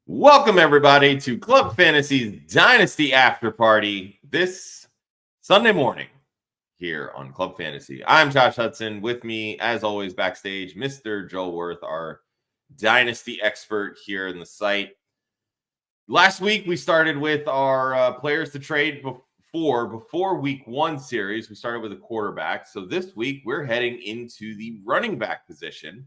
Welcome, everybody, to Club Fantasy's Dynasty After Party this Sunday morning here on Club Fantasy. I'm Josh Hudson. With me, as always, backstage, Mr. Joel Wirth, our Dynasty expert here in the site. Last week, we started with our players to trade before Week 1 series. We started with a quarterback. So this week, we're heading into the running back position.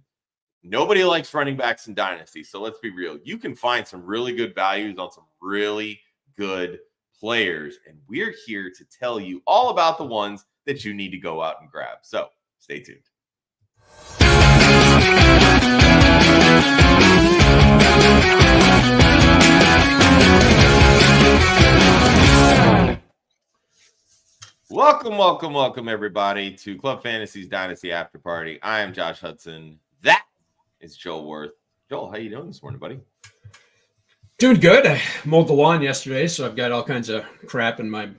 Nobody likes running backs in Dynasty, so let's be real. You can find some really good values on some really good players, and we're here to tell you all about the ones that you need to go out and grab. So stay tuned. Welcome, everybody, to Club Fantasy's Dynasty After Party. I am Josh Hudson. That is Joel Wirth. Joel, how you doing this morning, buddy? Doing good. I mowed the lawn yesterday, so I've got all kinds of crap in my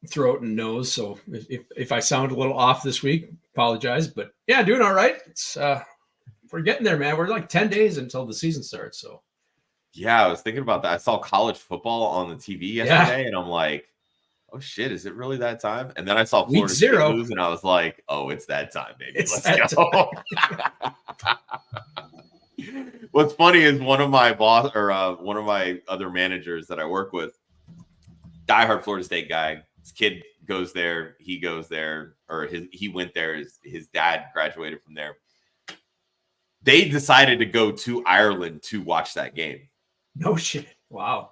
throat and nose. So if I sound a little off this week, apologize. But yeah, doing all right. It's we're getting there, man. We're like 10 days until the season starts. So yeah, I was thinking about that. I saw college football on the TV yesterday, and I'm like, oh shit, is it really that time? And then I saw Florida State lose, and I was like, oh, it's that time, baby. Let's go. What's funny is one of my other managers that I work with, diehard Florida State guy. His kid goes there, he goes there, or he went there. His dad graduated from there. They decided to go to Ireland to watch that game. No shit. Wow.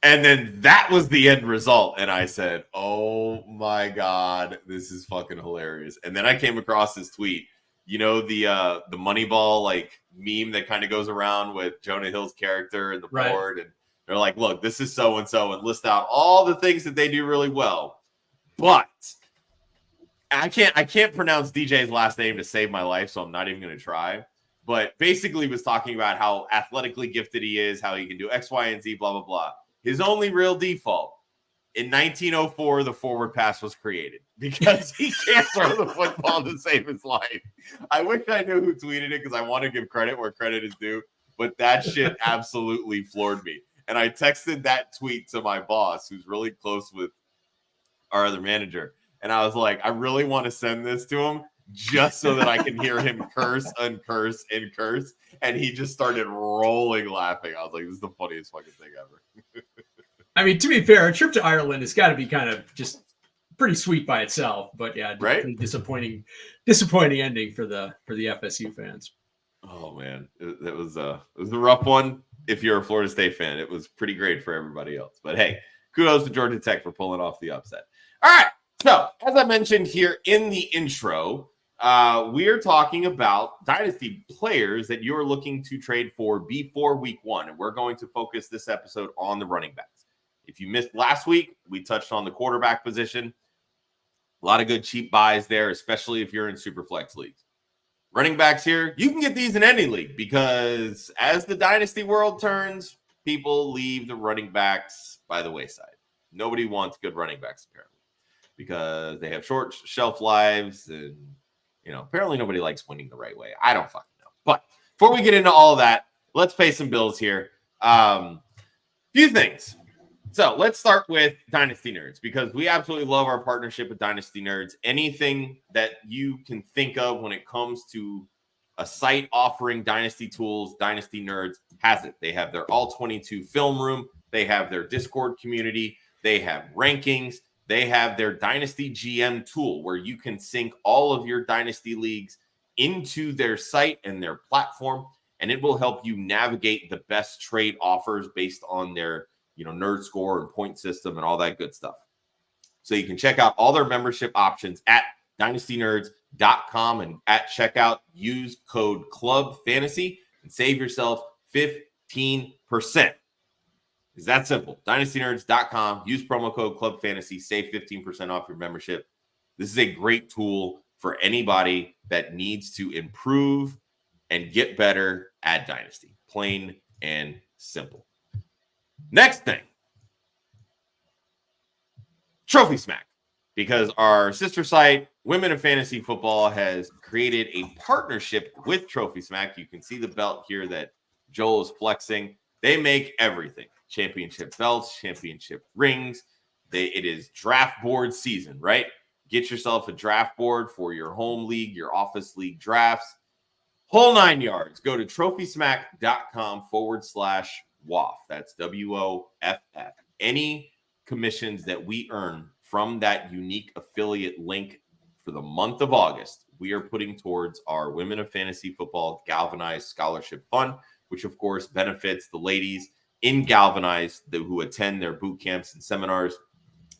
And then that was the end result. And I said, oh my God, this is fucking hilarious. And then I came across this tweet. You know, the Moneyball like meme that kind of goes around with Jonah Hill's character and the board. And they're like, look, this is so-and-so, and list out all the things that they do really well. But I can't pronounce DJ's last name to save my life, so I'm not even going to try. But basically was talking about how athletically gifted he is, how he can do X, Y, and Z, blah, blah, blah. His only real default, in 1904, the forward pass was created because he can't throw the football to save his life. I wish I knew who tweeted it because I want to give credit where credit is due, but that shit absolutely floored me. And I texted that tweet to my boss, who's really close with our other manager. And I was like, I really want to send this to him just so that I can hear him curse and curse and curse. And he just started rolling laughing. I was like, this is the funniest fucking thing ever. I mean, to be fair, a trip to Ireland has got to be kind of just pretty sweet by itself. But yeah, right? Pretty disappointing ending for the FSU fans. Oh man, it was a rough one. If you're a Florida State fan, it was pretty great for everybody else. But hey, kudos to Georgia Tech for pulling off the upset. All right, so as I mentioned here in the intro, we're talking about Dynasty players that you're looking to trade for before Week 1, and we're going to focus this episode on the running backs. If you missed last week, we touched on the quarterback position. A lot of good cheap buys there, especially if you're in Superflex leagues. Running backs here, you can get these in any league because as the Dynasty world turns, people leave the running backs by the wayside. Nobody wants good running backs, apparently, because they have short shelf lives and, apparently nobody likes winning the right way. I don't fucking know. But before we get into all of that, let's pay some bills here. Few things. So let's start with Dynasty Nerds because we absolutely love our partnership with Dynasty Nerds. Anything that you can think of when it comes to a site offering Dynasty tools, Dynasty Nerds has it. They have their all-22 film room. They have their Discord community. They have rankings. They have their Dynasty GM tool where you can sync all of your Dynasty leagues into their site and their platform, and it will help you navigate the best trade offers based on their nerd score and point system and all that good stuff. So you can check out all their membership options at dynastynerds.com, and at checkout, use code CLUBFANTASY and save yourself 15%. It's that simple. dynastynerds.com, use promo code CLUBFANTASY, save 15% off your membership. This is a great tool for anybody that needs to improve and get better at Dynasty. Plain and simple. Next thing, Trophy Smack, because our sister site, Women of Fantasy Football, has created a partnership with Trophy Smack. You can see the belt here that Joel is flexing. They make everything. Championship belts, championship rings. It is draft board season, right? Get yourself a draft board for your home league, your office league drafts. Whole 9 yards. Go to trophysmack.com/WOFF. That's WOFF. Any commissions that we earn from that unique affiliate link for the month of August, we are putting towards our Women of Fantasy Football Galvanized Scholarship Fund, which of course benefits the ladies in Galvanized who attend their boot camps and seminars.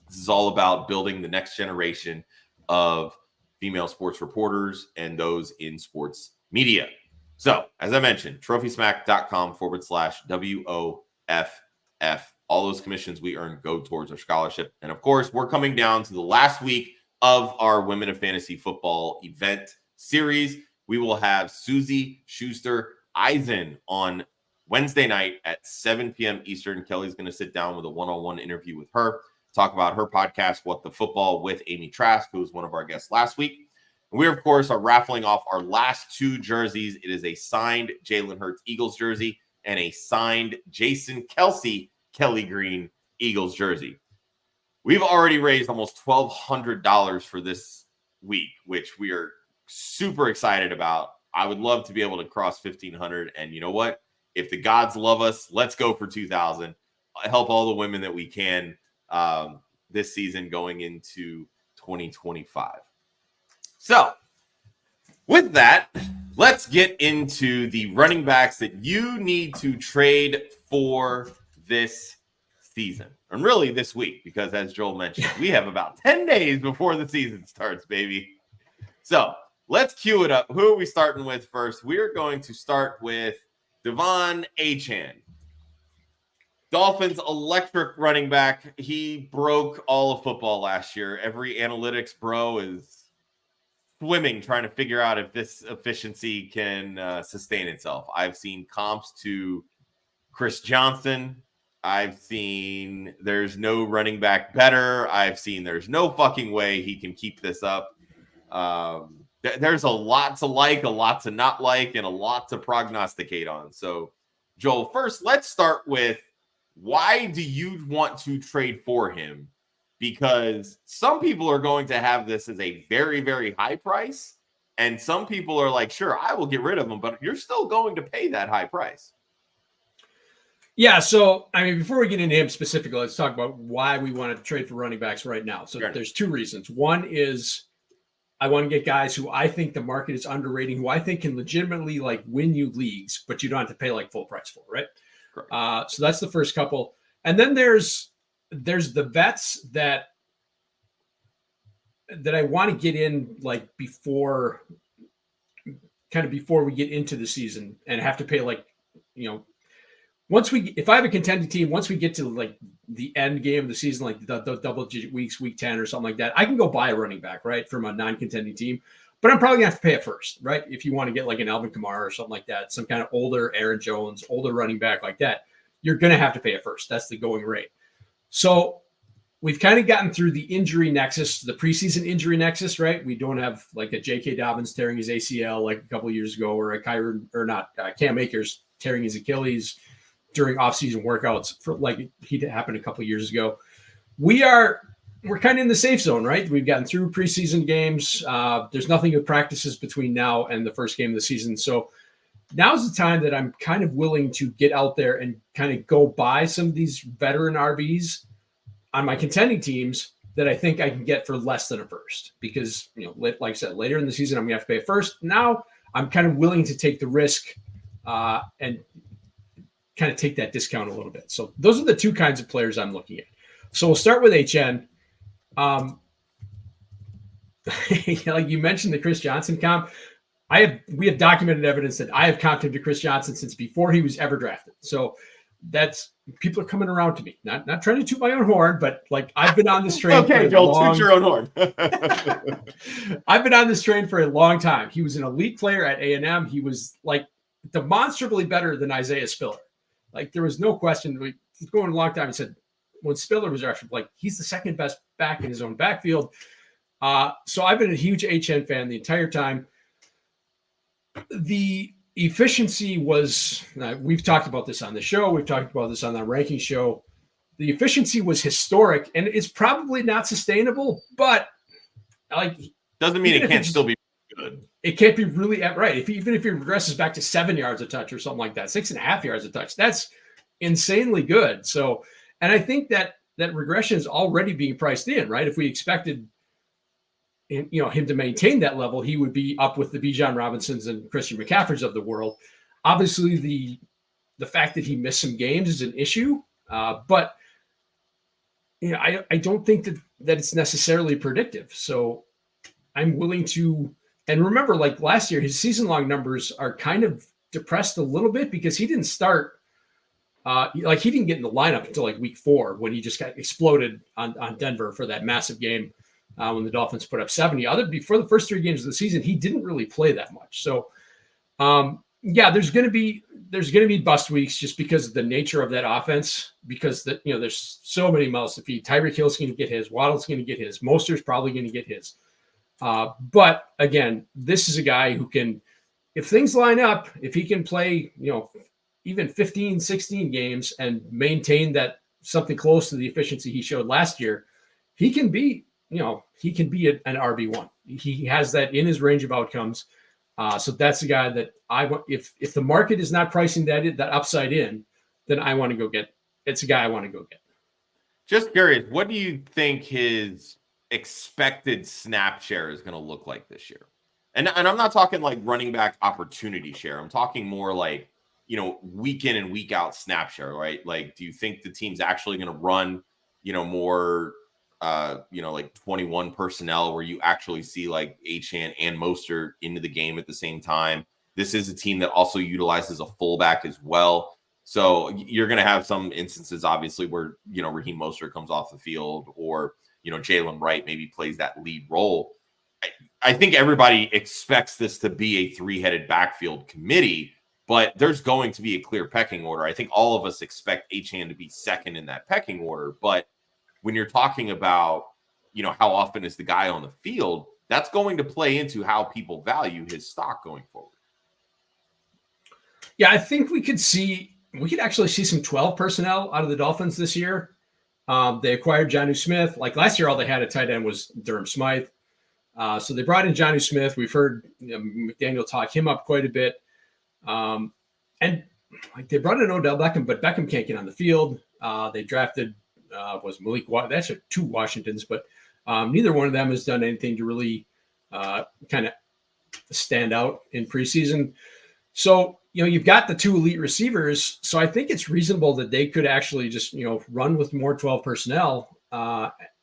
This is all about building the next generation of female sports reporters and those in sports media. So, as I mentioned, trophysmack.com/WOFF. All those commissions we earn go towards our scholarship. And of course, we're coming down to the last week of our Women of Fantasy Football event series. We will have Susie Schuster-Eisen on Wednesday night at 7 p.m. Eastern. Kelly's going to sit down with a one-on-one interview with her, talk about her podcast, What the Football, with Amy Trask, who was one of our guests last week. We, of course, are raffling off our last 2 jerseys. It is a signed Jalen Hurts Eagles jersey and a signed Jason Kelce Kelly Green Eagles jersey. We've already raised almost $1,200 for this week, which we are super excited about. I would love to be able to cross 1,500. And you know what? If the gods love us, let's go for 2,000. Help all the women that we can this season going into 2025. So, with that, let's get into the running backs that you need to trade for this season. And really this week, because as Joel mentioned, we have about 10 days before the season starts, baby. So, let's cue it up. Who are we starting with first? We're going to start with Devon Achane. Dolphins electric running back. He broke all of football last year. Every analytics bro is swimming trying to figure out if this efficiency can sustain itself. I've seen comps to Chris Johnson. I've seen there's no running back better. I've seen there's no fucking way he can keep this up. There's a lot to like, a lot to not like, and a lot to prognosticate on. So, Joel, first, let's start with, why do you want to trade for him? Because some people are going to have this as a very, very high price. And some people are like, sure, I will get rid of him, but you're still going to pay that high price. Yeah. So, I mean, before we get into him specifically, let's talk about why we want to trade for running backs right now. So there's 2 reasons. One is I want to get guys who I think the market is underrating, who I think can legitimately like win you leagues, but you don't have to pay like full price for, right? So that's the first couple. And then there's the vets that I want to get in like before we get into the season and have to pay like, you know, if I have a contending team, once we get to like the end game of the season, like the double digit weeks, week 10 or something like that, I can go buy a running back, right, from a non-contending team, but I'm probably gonna have to pay it first, right? If you want to get like an Alvin Kamara or something like that, some kind of older Aaron Jones, older running back like that, you're going to have to pay it first. That's the going rate. So we've kind of gotten through the injury nexus, the preseason injury nexus, right? We don't have like a J.K. Dobbins tearing his ACL like a couple of years ago, or a Cam Akers tearing his Achilles during offseason workouts, for like he happened a couple of years ago. We're kind of in the safe zone, right? We've gotten through preseason games. There's nothing with practices between now and the first game of the season. So now's the time that I'm kind of willing to get out there and kind of go buy some of these veteran RBs on my contending teams that I think I can get for less than a first. Because, you know, like I said, later in the season, I'm going to have to pay a first. Now I'm kind of willing to take the risk and kind of take that discount a little bit. So those are the 2 kinds of players I'm looking at. So we'll start with HN. Like you mentioned the Chris Johnson comp. We have documented evidence that I have comped him to Chris Johnson since before he was ever drafted. So that's, people are coming around to me. Not trying to toot my own horn, but like I've been on this train. Okay, Joel, toot your own horn. I've been on this train for a long time. He was an elite player at A&M. He was like demonstrably better than Isaiah Spiller. Like there was no question. He's going a long time. He said when Spiller was drafted, like he's the second best back in his own backfield. So I've been a huge HN fan the entire time. The efficiency was, we've talked about this on the show. We've talked about this on the ranking show. The efficiency was historic, and it's probably not sustainable, but like doesn't mean it can't still be good. It can't be really right. Even if he regresses back to 7 yards a touch or something like that, 6.5 yards a touch, that's insanely good. So, and I think that regression is already being priced in, right? If we expected him to maintain that level, he would be up with the Bijan Robinsons and Christian McCaffreys of the world. Obviously, the fact that he missed some games is an issue, but I don't think that it's necessarily predictive. So I'm willing to, and remember, like last year, his season-long numbers are kind of depressed a little bit because he didn't start, he didn't get in the lineup until like week 4 when he just got exploded on Denver for that massive game when the Dolphins put up 70. Before the first 3 games of the season, he didn't really play that much. So, there's going to be bust weeks just because of the nature of that offense, because there's so many mouths to feed. Tyreek Hill's going to get his, Waddle's going to get his, Mostert's probably going to get his. But again, this is a guy who can, if things line up, if he can play, even 15, 16 games and maintain that something close to the efficiency he showed last year, he can be an RB1. He has that in his range of outcomes. So that's the guy that I want. If the market is not pricing that upside in, then I want to go get. It's a guy I want to go get. Just curious, what do you think his expected snap share is going to look like this year? And I'm not talking like running back opportunity share. I'm talking more like, week in and week out snap share, right? Like, do you think the team's actually going to run, more, like 21 personnel where you actually see like Achane and Mostert into the game at the same time? This is a team that also utilizes a fullback as well. So you're going to have some instances, obviously, where, Raheem Mostert comes off the field, or, Jalen Wright maybe plays that lead role. I think everybody expects this to be a 3-headed backfield committee, but there's going to be a clear pecking order. I think all of us expect Achane to be second in that pecking order. But when you're talking about, how often is the guy on the field, that's going to play into how people value his stock going forward. Yeah, I think we could actually see some 12 personnel out of the Dolphins this year. They acquired Jonnu Smith. Like last year, all they had at tight end was Durham Smythe. So they brought in Jonnu Smith. We've heard McDaniel talk him up quite a bit. And like they brought in Odell Beckham, but Beckham can't get on the field. They drafted was Malik. That's 2 Washingtons, but neither one of them has done anything to really kind of stand out in preseason. So you've got the 2 elite receivers. So I think it's reasonable that they could actually just run with more 12 personnel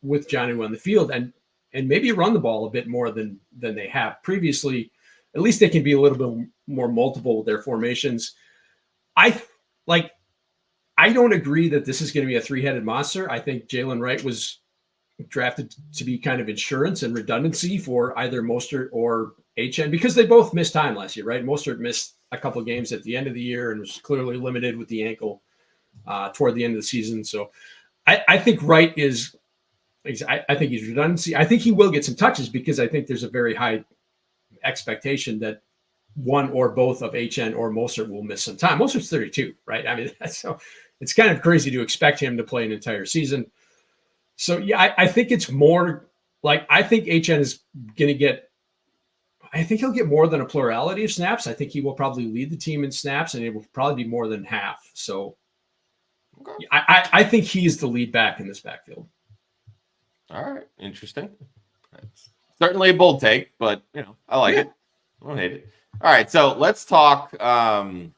with Jonnu on the field and maybe run the ball a bit more than they have previously. At least they can be a little bit more multiple with their formations. I don't agree that this is going to be a 3-headed monster. I think Jalen Wright was drafted to be kind of insurance and redundancy for either Mostert or Achane, because they both missed time last year, right? Mostert missed a couple of games at the end of the year and was clearly limited with the ankle toward the end of the season. So I think Wright is, I think he's redundancy. I think he will get some touches because I think there's a very high expectation that one or both of Achane or Mostert will miss some time. Mostert's 32, right? I mean, so it's kind of crazy to expect him to play an entire season. So yeah, I think it's more like, I think Achane is going to get, I think he'll get more than a plurality of snaps. I think he will probably lead the team in snaps, and it will probably be more than half. So okay. I think he's the lead back in this backfield. All right. Interesting. That's certainly a bold take, but I like it. I don't hate it. All right. So let's talk Achane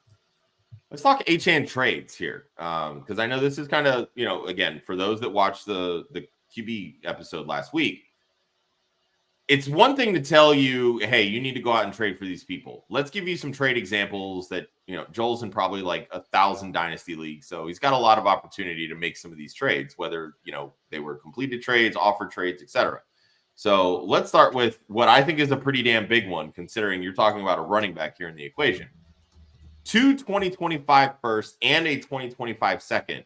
trades here. Because I know this is kind of, again, for those that watched the QB episode last week, it's one thing to tell you, hey, you need to go out and trade for these people. Let's give you some trade examples that, Joel's in probably like 1,000 Dynasty leagues. So he's got a lot of opportunity to make some of these trades, whether, they were completed trades, offer trades, etc. So let's start with what I think is a pretty damn big one, considering you're talking about a running back here in the equation. 2 2025 first and a 2025 second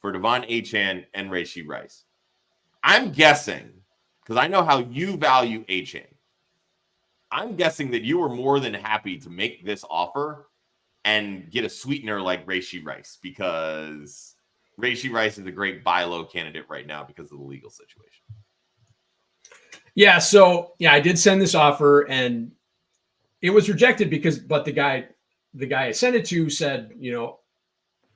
for Devon Achane and Rashee Rice. I'm guessing, because I know how you value Achane, I'm guessing that you were more than happy to make this offer and get a sweetener like Rashee Rice, because Rashee Rice is a great buy low candidate right now because of the legal situation. Yeah. So I did send this offer and it was rejected but the guy I sent it to said,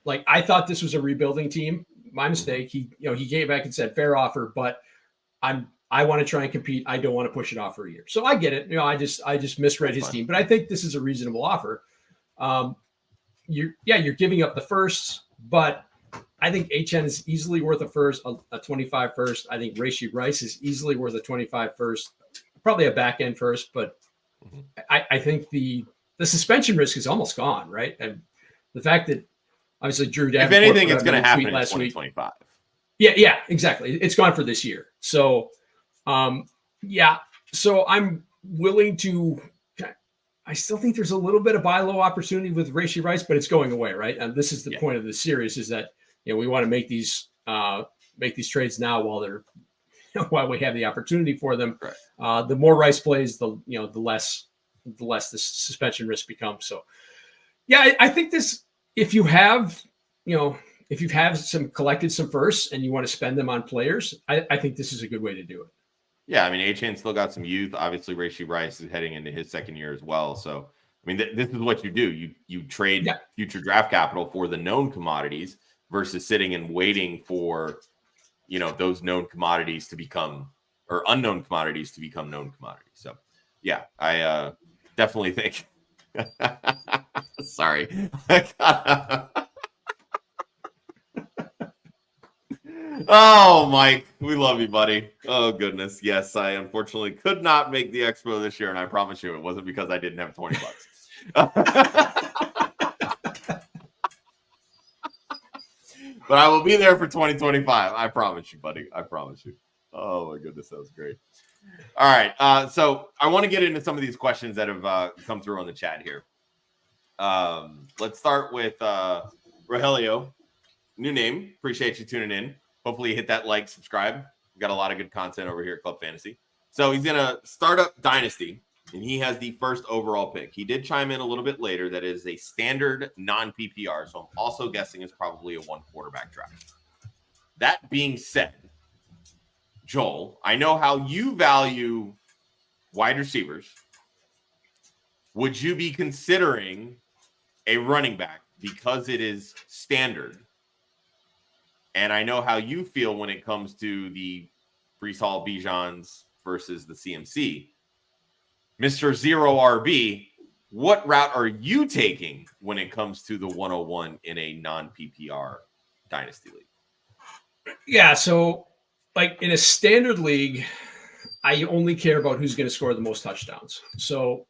like, I thought this was a rebuilding team. My mistake. He came back and said, fair offer, but I want to try and compete. I don't want to push it off for a year. So I get it. I just misread his team, but I think this is a reasonable offer. You're giving up the first, but I think Achane is easily worth a first, a 25 first. I think Rashee Rice is easily worth a 25 first, probably a back end first, but I think the suspension risk is almost gone, right? And the fact that obviously Drew Davenport, if anything, it's going to happen in 2025. Yeah, exactly. It's gone for this year. So, so I'm willing to. I still think there's a little bit of buy low opportunity with Rashee Rice, but it's going away, right? And this is the point of the series, is that we want to make these trades now while they're while we have the opportunity for them. Right. The more Rice plays, the less the suspension risk becomes. So, I think this. If you have collected some firsts and you want to spend them on players, I think this is a good way to do it. Yeah, I mean, Achane still got some youth. Obviously, Rashee Rice is heading into his second year as well. So, I mean, this is what you do. You trade future draft capital for the known commodities versus sitting and waiting for, those known commodities to become, or unknown commodities to become known commodities. So, yeah, I definitely think. Sorry. Oh, Mike, we love you, buddy. Oh, goodness. Yes, I unfortunately could not make the expo this year, and I promise you it wasn't because I didn't have $20. But I will be there for 2025. I promise you, buddy. I promise you. Oh, my goodness. That was great. All right. So I want to get into some of these questions that have come through on the chat here. Let's start with Rogelio. New name. Appreciate you tuning in. Hopefully you hit that like, subscribe. We've got a lot of good content over here at Club Fantasy. So he's going to start up Dynasty, and he has the first overall pick. He did chime in a little bit later that is a standard non-PPR, so I'm also guessing it's probably a one-quarterback draft. That being said, Joel, I know how you value wide receivers. Would you be considering a running back because it is standard? And I know how you feel when it comes to the Breece Hall Bijans versus the CMC. Mr. Zero RB, what route are you taking when it comes to the 101 in a non-PPR dynasty league? Yeah, so like in a standard league, I only care about who's going to score the most touchdowns. So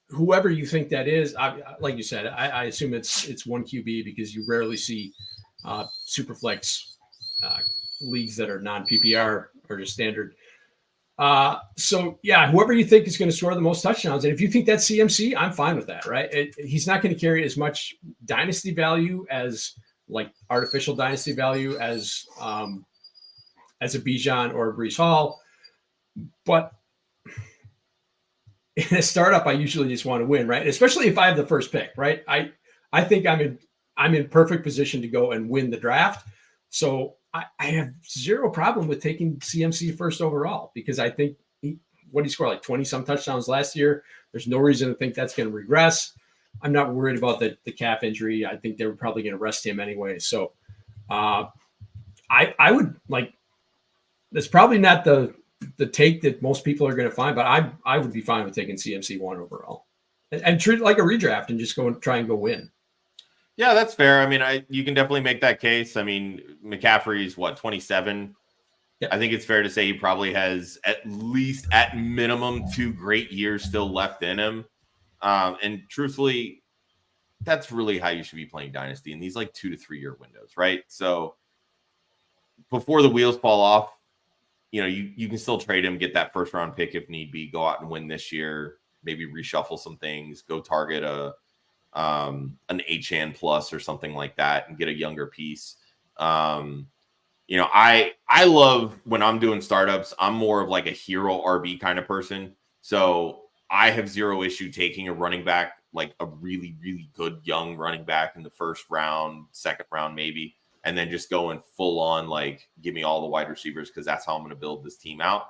whoever you think that is, like you said, I assume it's one QB because you rarely see Superflex leagues that are non-PPR or just standard. So whoever you think is going to score the most touchdowns, and if you think that's CMC, I'm fine with that, right? He's not going to carry as much dynasty value as like artificial dynasty value as a Bijan or a Breece Hall, but in a startup, I usually just want to win, right? Especially if I have the first pick, right? I think I'm in perfect position to go and win the draft. So I have zero problem with taking CMC first overall because I think he scored like 20 some touchdowns last year. There's no reason to think that's going to regress. I'm not worried about the calf injury. I think they were probably going to rest him anyway. So I would like, that's probably not the take that most people are going to find, but I would be fine with taking CMC 1 overall and treat it like a redraft and just try and go win. Yeah, that's fair. I mean, you can definitely make that case. I mean, McCaffrey's 27. Yep. I think it's fair to say he probably has at least at minimum 2 great years still left in him. And truthfully, that's really how you should be playing Dynasty in these like 2 to 3 year windows, right? So before the wheels fall off, you can still trade him, get that first round pick if need be, go out and win this year, maybe reshuffle some things, go target an Achane plus or something like that and get a younger piece. I love when I'm doing startups, I'm more of like a hero RB kind of person. So I have zero issue taking a running back, like a really, really good young running back in the first round, second round, maybe, and then just going full on, like, give me all the wide receivers because that's how I'm going to build this team out.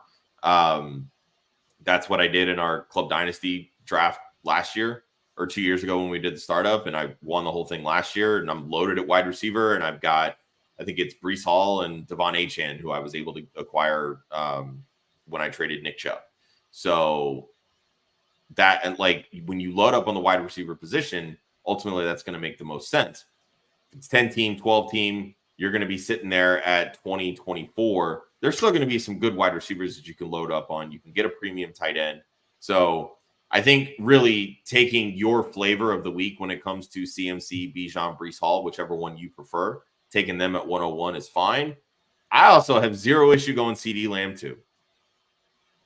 That's what I did in our Club Dynasty draft last year or 2 years ago when we did the startup, and I won the whole thing last year, and I'm loaded at wide receiver, and I've got, I think it's Breece Hall and Devon Achane, who I was able to acquire when I traded Nick Chubb. So that, and like when you load up on the wide receiver position, ultimately that's going to make the most sense. If it's 10 team, 12 team, you're going to be sitting there at 20, 24. There's still going to be some good wide receivers that you can load up on. You can get a premium tight end. So I think really taking your flavor of the week when it comes to CMC, Bijan, Breece Hall, whichever one you prefer, taking them at 101 is fine. I also have zero issue going CD Lamb too.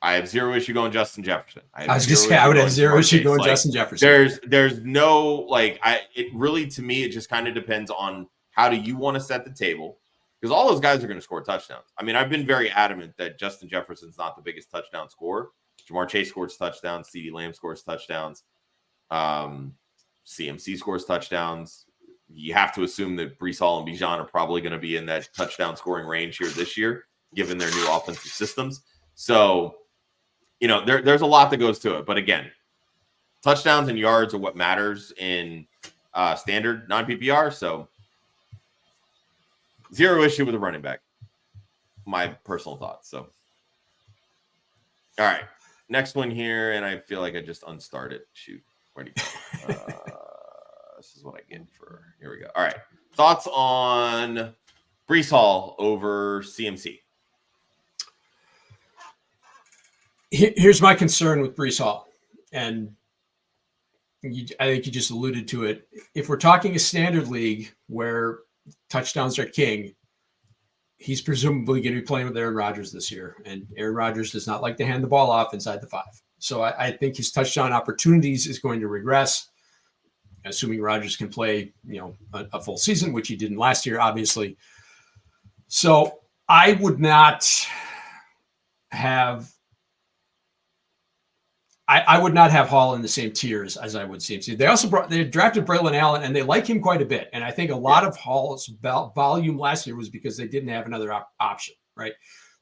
I have zero issue going Justin Jefferson. I was just saying I would have zero issue going Justin Jefferson. There's no, like, it really, to me, it just kind of depends on how do you want to set the table, because all those guys are going to score touchdowns. I mean, I've been very adamant that Justin Jefferson's not the biggest touchdown scorer. Jamar Chase scores touchdowns. CD Lamb scores touchdowns. CMC scores touchdowns. You have to assume that Breece Hall and Bijan are probably going to be in that touchdown scoring range here this year, given their new offensive systems. So, you know, there's a lot that goes to it. But again, touchdowns and yards are what matters in standard non-PPR. So zero issue with a running back. My personal thoughts. So, all right. Next one here, and I feel like I just unstarted. Shoot. Where'd he go? This is what I get for, here we go. All right. Thoughts on Breece Hall over CMC? Here's my concern with Breece Hall, and I think you just alluded to it. If we're talking a standard league where touchdowns are king, he's presumably going to be playing with Aaron Rodgers this year, and Aaron Rodgers does not like to hand the ball off inside the 5. So I think his touchdown opportunities is going to regress, assuming Rodgers can play, you know, a full season, which he didn't last year, obviously. So I would not have Hall in the same tiers as I would CMC. They drafted Braylon Allen, and they like him quite a bit. And I think a lot of Hall's volume last year was because they didn't have another option, right?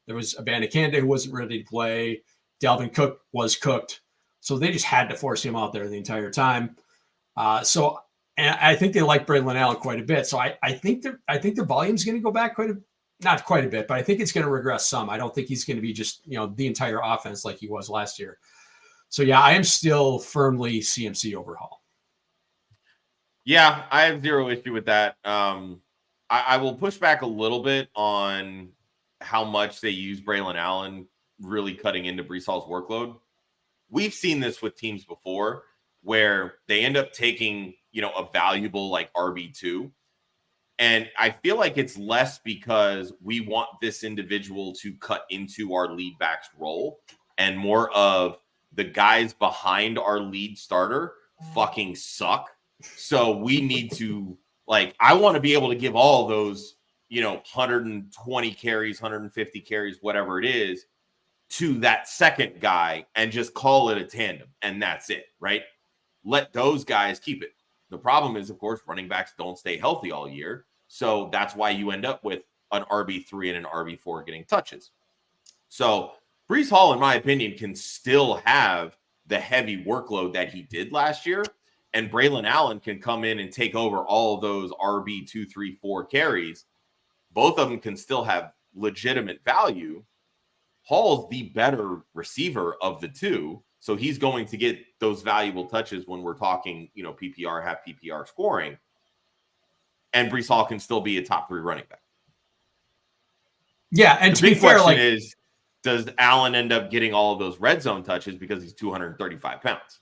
There was Achane who wasn't ready to play. Dalvin Cook was cooked. So they just had to force him out there the entire time. So and I think they like Braylon Allen quite a bit. So I think their volume's going to go back not quite a bit, but I think it's going to regress some. I don't think he's going to be just, you know, the entire offense like he was last year. So, yeah, I am still firmly CMC over Hall. Yeah, I have zero issue with that. I will push back a little bit on how much they use Braylon Allen really cutting into Breece Hall's workload. We've seen this with teams before where they end up taking, you know, a valuable like RB2. And I feel like it's less because we want this individual to cut into our lead back's role and more of the guys behind our lead starter fucking suck. So we need to, like, I want to be able to give all those, you know, 120 carries, 150 carries, whatever it is, to that second guy and just call it a tandem. And that's it, right? Let those guys keep it. The problem is, of course, running backs don't stay healthy all year. So that's why you end up with an RB3 and an RB4 getting touches. So Breece Hall, in my opinion, can still have the heavy workload that he did last year. And Braylon Allen can come in and take over all of those RB2, 3, 4 carries. Both of them can still have legitimate value. Hall's the better receiver of the two. So he's going to get those valuable touches when we're talking, you know, PPR, half PPR scoring. And Breece Hall can still be a top 3 running back. Yeah, and the to be fair, question is, does Allen end up getting all of those red zone touches because he's 235 pounds?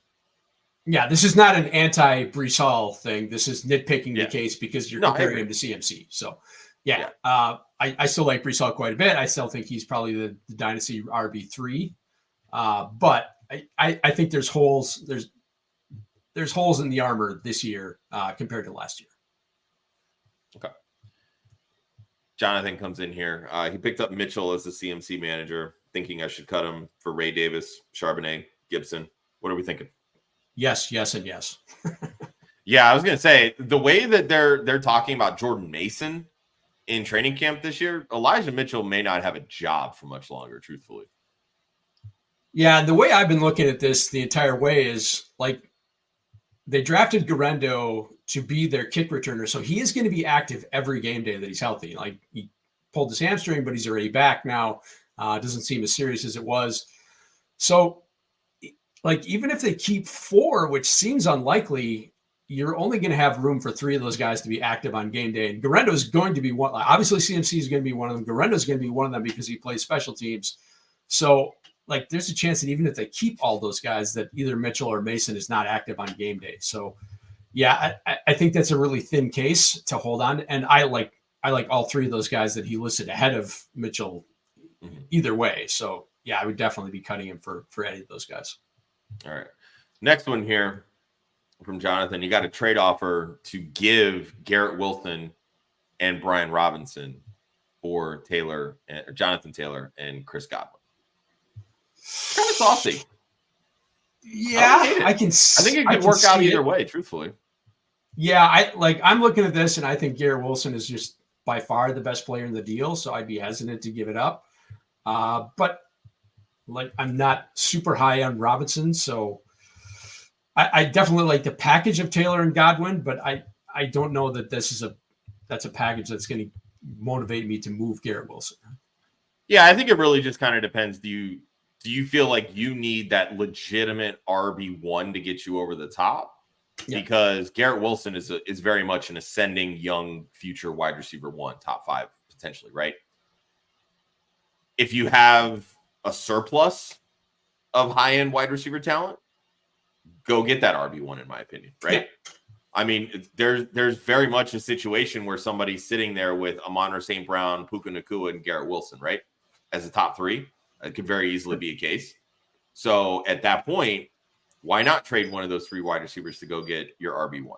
Yeah, this is not an anti-Breece Hall thing. This is nitpicking the case because you're comparing him to CMC. So, I still like Breece Hall quite a bit. I still think he's probably the Dynasty RB3. But I think there's holes. There's holes in the armor this year compared to last year. Okay. Jonathan comes in here. He picked up Mitchell as the CMC manager, thinking I should cut him for Ray Davis, Charbonnet, Gibson. What are we thinking? Yes, and yes. Yeah, I was gonna say the way that they're talking about Jordan Mason in training camp this year, Elijah Mitchell may not have a job for much longer, truthfully. Yeah, the way I've been looking at this the entire way is like they drafted Garendo to be their kick returner, so he is going to be active every game day that he's healthy. Like he pulled his hamstring, but he's already back now. It doesn't seem as serious as it was. So, like even if they keep 4, which seems unlikely, you're only going to have room for 3 of those guys to be active on game day. And Garendo is going to be one. Obviously, CMC is going to be one of them. Garendo is going to be one of them because he plays special teams. So, like, there's a chance that even if they keep all those guys, that either Mitchell or Mason is not active on game day. So, yeah, I think that's a really thin case to hold on. And I like all 3 of those guys that he listed ahead of Mitchell either way. So, yeah, I would definitely be cutting him for any of those guys. All right. Next one here from Jonathan. You got a trade offer to give Garrett Wilson and Brian Robinson for Jonathan Taylor and Chris Godwin. Kind of saucy. Yeah, I think it could work out either way, truthfully. Yeah, I'm looking at this and I think Garrett Wilson is just by far the best player in the deal, so I'd be hesitant to give it up. But like I'm not super high on Robinson, so I definitely like the package of Taylor and Godwin, but I don't know that that's a package that's going to motivate me to move Garrett Wilson. Yeah, I think it really just kind of depends. Do you feel like you need that legitimate RB1 to get you over the top? Yeah. Because Garrett Wilson is very much an ascending young future wide receiver 1, top 5 potentially, right? If you have a surplus of high-end wide receiver talent, go get that RB1 in my opinion, right? Yeah. I mean, there's very much a situation where somebody's sitting there with Amon-Ra St. Brown, Puka Nacua, and Garrett Wilson, right? As a top 3. It could very easily be a case. So at that point, why not trade one of those 3 wide receivers to go get your RB1?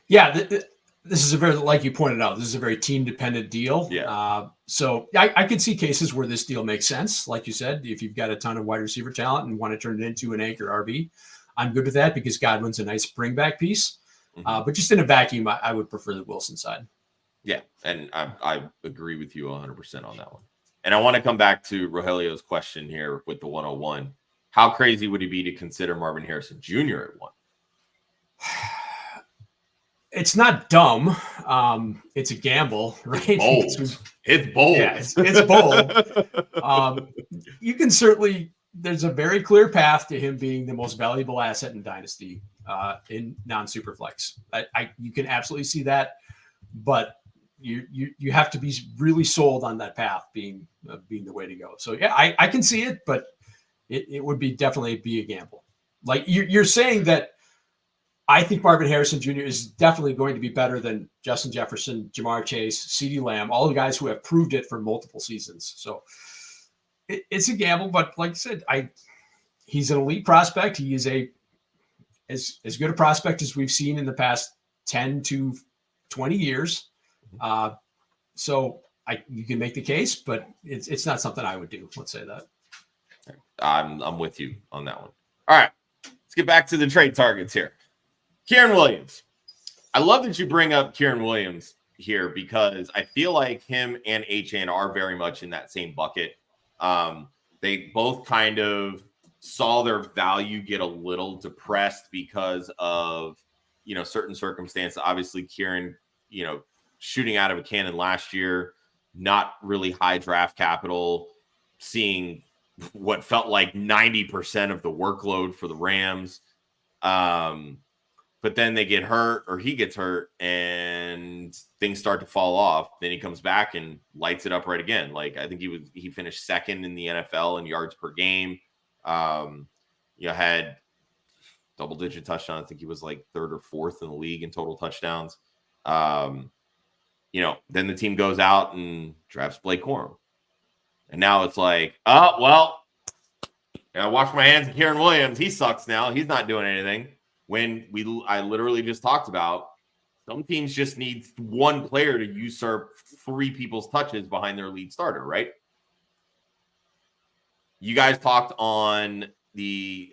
Yeah, this is a very, like you pointed out, this is a very team-dependent deal. Yeah. So I could see cases where this deal makes sense. Like you said, if you've got a ton of wide receiver talent and want to turn it into an anchor RB, I'm good with that because Godwin's a nice bring-back piece. Mm-hmm. But just in a vacuum, I would prefer the Wilson side. Yeah, and I agree with you 100% on that one. And I want to come back to Rogelio's question here with the 101. How crazy would it be to consider Marvin Harrison Jr. at 1? It's not dumb. It's a gamble, right? It's bold. Yeah, it's bold. You can certainly, there's a very clear path to him being the most valuable asset in Dynasty in non-Superflex. You can absolutely see that, but you have to be really sold on that path being the way to go. So yeah, I can see it, but it would definitely be a gamble. Like you're saying that I think Marvin Harrison Jr. is definitely going to be better than Justin Jefferson, Jamar Chase, CeeDee Lamb, all the guys who have proved it for multiple seasons. So it's a gamble, but like I said, he's an elite prospect. He is as good a prospect as we've seen in the past 10 to 20 years. So you can make the case, but it's not something I would do. Let's say that. I'm with you on that one. All right, let's get back to the trade targets here. Kyren Williams. I love that you bring up Kyren Williams here because I feel like him and Achane are very much in that same bucket. They both kind of saw their value get a little depressed because of, certain circumstances. Obviously, Kyren, shooting out of a cannon last year, not really high draft capital, seeing what felt like 90% of the workload for the Rams. But then they get hurt or he gets hurt and things start to fall off. Then he comes back and lights it up right again. Like I think he finished second in the NFL in yards per game. Had double-digit touchdowns. I think he was like 3rd or 4th in the league in total touchdowns. Then the team goes out and drafts Blake Corum. And now it's like, oh, well, I wash my hands of Kyren Williams. He sucks now. He's not doing anything. When I literally just talked about some teams just need one player to usurp 3 people's touches behind their lead starter, right? You guys talked on the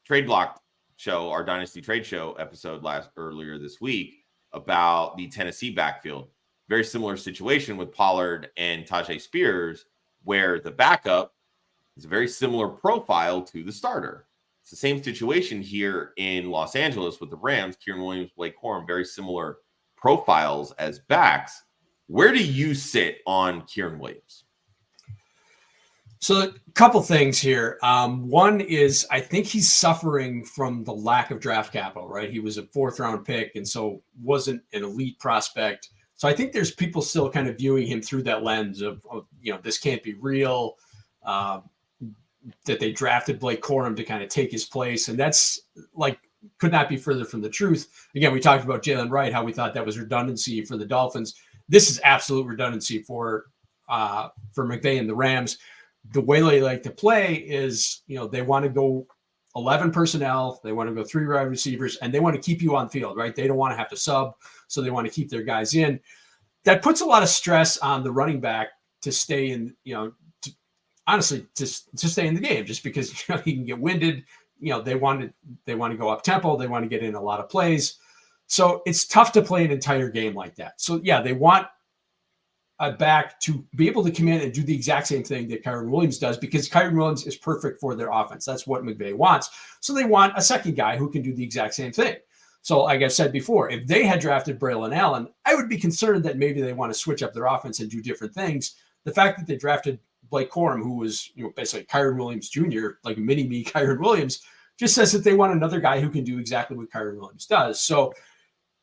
trade block show, our Dynasty trade show episode earlier this week about the Tennessee backfield. Very similar situation with Pollard and Tajay Spears, where the backup is a very similar profile to the starter. It's the same situation here in Los Angeles with the Rams. Kyren Williams, Blake Corum, very similar profiles as backs. Where do you sit on Kyren Williams? So a couple things here. One is I think he's suffering from the lack of draft capital, right? He was a 4th-round pick and so wasn't an elite prospect. So I think there's people still kind of viewing him through that lens of this can't be real, that they drafted Blake Corum to kind of take his place. And that's could not be further from the truth. Again, we talked about Jalen Wright, how we thought that was redundancy for the Dolphins. This is absolute redundancy for McVay and the Rams. The way they like to play is, they want to go 11 personnel. They want to go 3 wide receivers, and they want to keep you on field, right? They don't want to have to sub, so they want to keep their guys in. That puts a lot of stress on the running back to stay in, honestly, to stay in the game, just because he can get winded. They want to go up tempo. They want to get in a lot of plays. So it's tough to play an entire game like that. So yeah, they want a back to be able to come in and do the exact same thing that Kyren Williams does, because Kyren Williams is perfect for their offense. That's what McVay wants. So they want a second guy who can do the exact same thing. So like I've said before, if they had drafted Braylon Allen, I would be concerned that maybe they want to switch up their offense and do different things. The fact that they drafted Blake Corum, who was basically Kyren Williams Jr., like mini-me Kyren Williams, just says that they want another guy who can do exactly what Kyren Williams does. So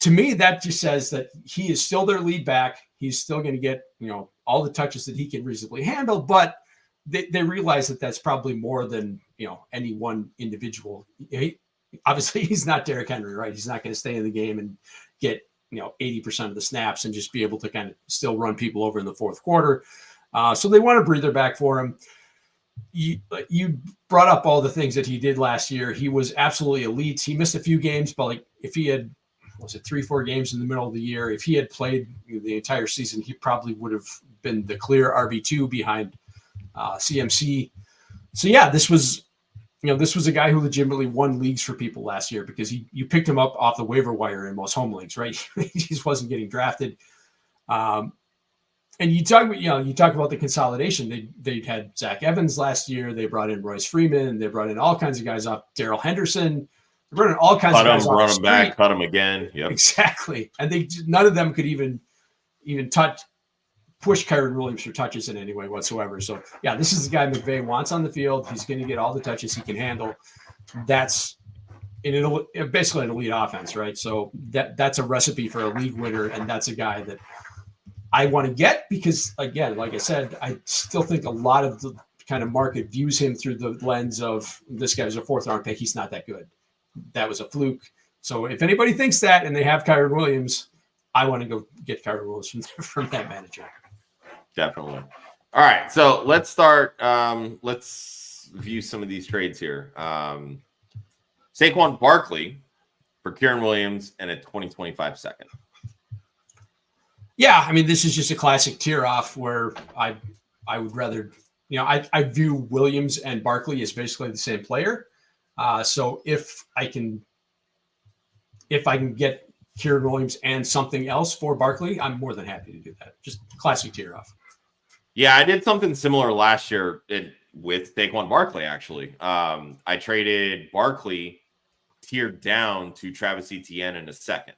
to me, that just says that he is still their lead back. He's still going to get, all the touches that he can reasonably handle, but they realize that that's probably more than, any one individual. Obviously, he's not Derrick Henry, right? He's not going to stay in the game and get, 80% of the snaps and just be able to kind of still run people over in the 4th quarter. So they want a breather back for him. You brought up all the things that he did last year. He was absolutely elite. He missed a few games, but if he had, 3-4 games in the middle of the year, if he had played the entire season, he probably would have been the clear RB2 behind CMC. So yeah, this was a guy who legitimately won leagues for people last year, because you picked him up off the waiver wire in most home leagues, right? He just wasn't getting drafted. And you talk about the consolidation. They had Zach Evans last year. They brought in Royce Freeman. They brought in all kinds of guys off. Darrell Henderson. They brought in all kinds of guys off. Run him back, cut him again. Yep. Exactly. And none of them could even push Kyren Williams for touches in any way whatsoever. So yeah, this is the guy McVay wants on the field. He's going to get all the touches he can handle. That's basically an elite offense, right? So that's a recipe for a league winner, and that's a guy that I want to get, because again, like I said, I still think a lot of the kind of market views him through the lens of this guy's a 4th-round pick. He's not that good. That was a fluke. So if anybody thinks that and they have Kyren Williams, I want to go get Kyren Williams from that manager. Definitely. All right. So let's start. Let's view some of these trades here. Saquon Barkley for Kyren Williams and a 2025 second. Yeah, I mean, this is just a classic tear off where I would rather, I view Williams and Barkley as basically the same player. So if I can get Kyren Williams and something else for Barkley, I'm more than happy to do that. Just classic tear off. Yeah, I did something similar last year with Saquon Barkley, actually. I traded Barkley tiered down to Travis Etienne in a second.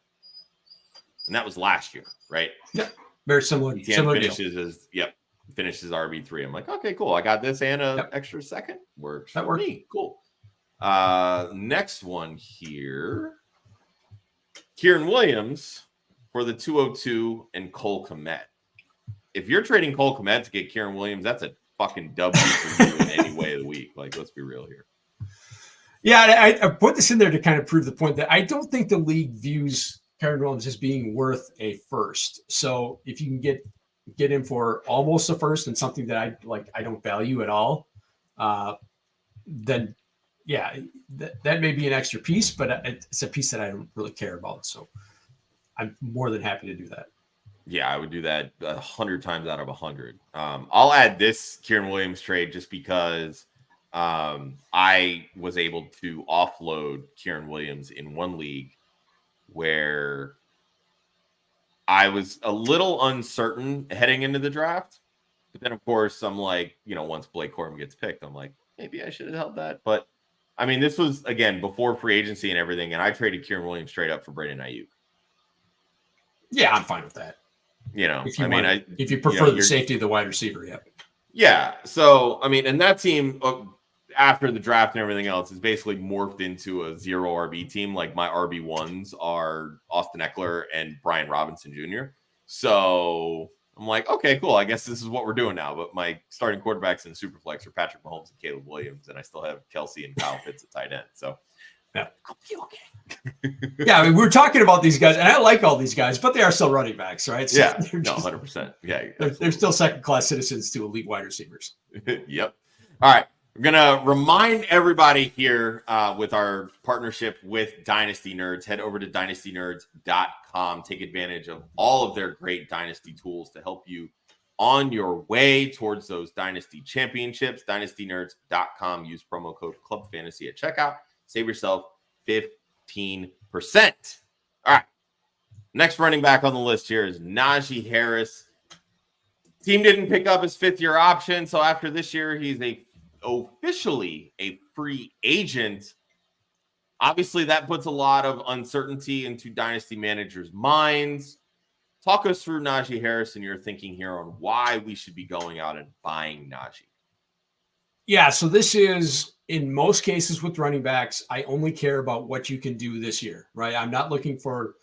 And that was last year, right? Yeah, very similar. Etienne finishes as RB3. I'm like, okay, cool. I got this and an extra second. Works for me. Cool. Next one here. Kyren Williams for the 202 and Cole Kmet. If you're trading Cole Kmet to get Kyren Williams, that's a fucking W for you in any way of the week. Like, let's be real here. Yeah, I put this in there to kind of prove the point that I don't think the league views Kyren Williams as being worth a first. So if you can get him for almost a first and something that I don't value at all, then yeah, that may be an extra piece, but it's a piece that I don't really care about. So I'm more than happy to do that. Yeah, I would do that 100 times out of 100. I'll add this Kyren Williams trade just because I was able to offload Kyren Williams in one league where I was a little uncertain heading into the draft. But then, of course, I'm like, once Blake Corum gets picked, I'm like, maybe I should have held that. But, I mean, this was, again, before free agency and everything, and I traded Kyren Williams straight up for Brandon Ayuk. Yeah, I'm fine with that. If you prefer the safety of the wide receiver, yeah. Yeah. So, I mean, and that team, after the draft and everything else, is basically morphed into a 0 RB team. Like, my RB1s are Austin Eckler and Brian Robinson Jr. So I'm like, okay, cool. I guess this is what we're doing now. But my starting quarterbacks in Superflex are Patrick Mahomes and Caleb Williams, and I still have Kelsey and Kyle Pitts at tight end. So yeah, I'll be okay. Yeah, I mean, we're talking about these guys, and I like all these guys, but they are still running backs, right? So yeah, 100%. Yeah, they're still second-class citizens to elite wide receivers. Yep. All right. I'm going to remind everybody here with our partnership with Dynasty Nerds. Head over to dynastynerds.com. Take advantage of all of their great Dynasty tools to help you on your way towards those Dynasty championships. Dynastynerds.com. Use promo code CLUBFANTASY at checkout. Save yourself 15%. All right. Next running back on the list here is Najee Harris. Team didn't pick up his fifth-year option, so after this year, he's officially a free agent. Obviously, that puts a lot of uncertainty into dynasty managers' minds. Talk us through Najee Harris and your thinking here on why we should be going out and buying Najee. Yeah, so this is, in most cases with running backs, I only care about what you can do this year, right? I'm not looking for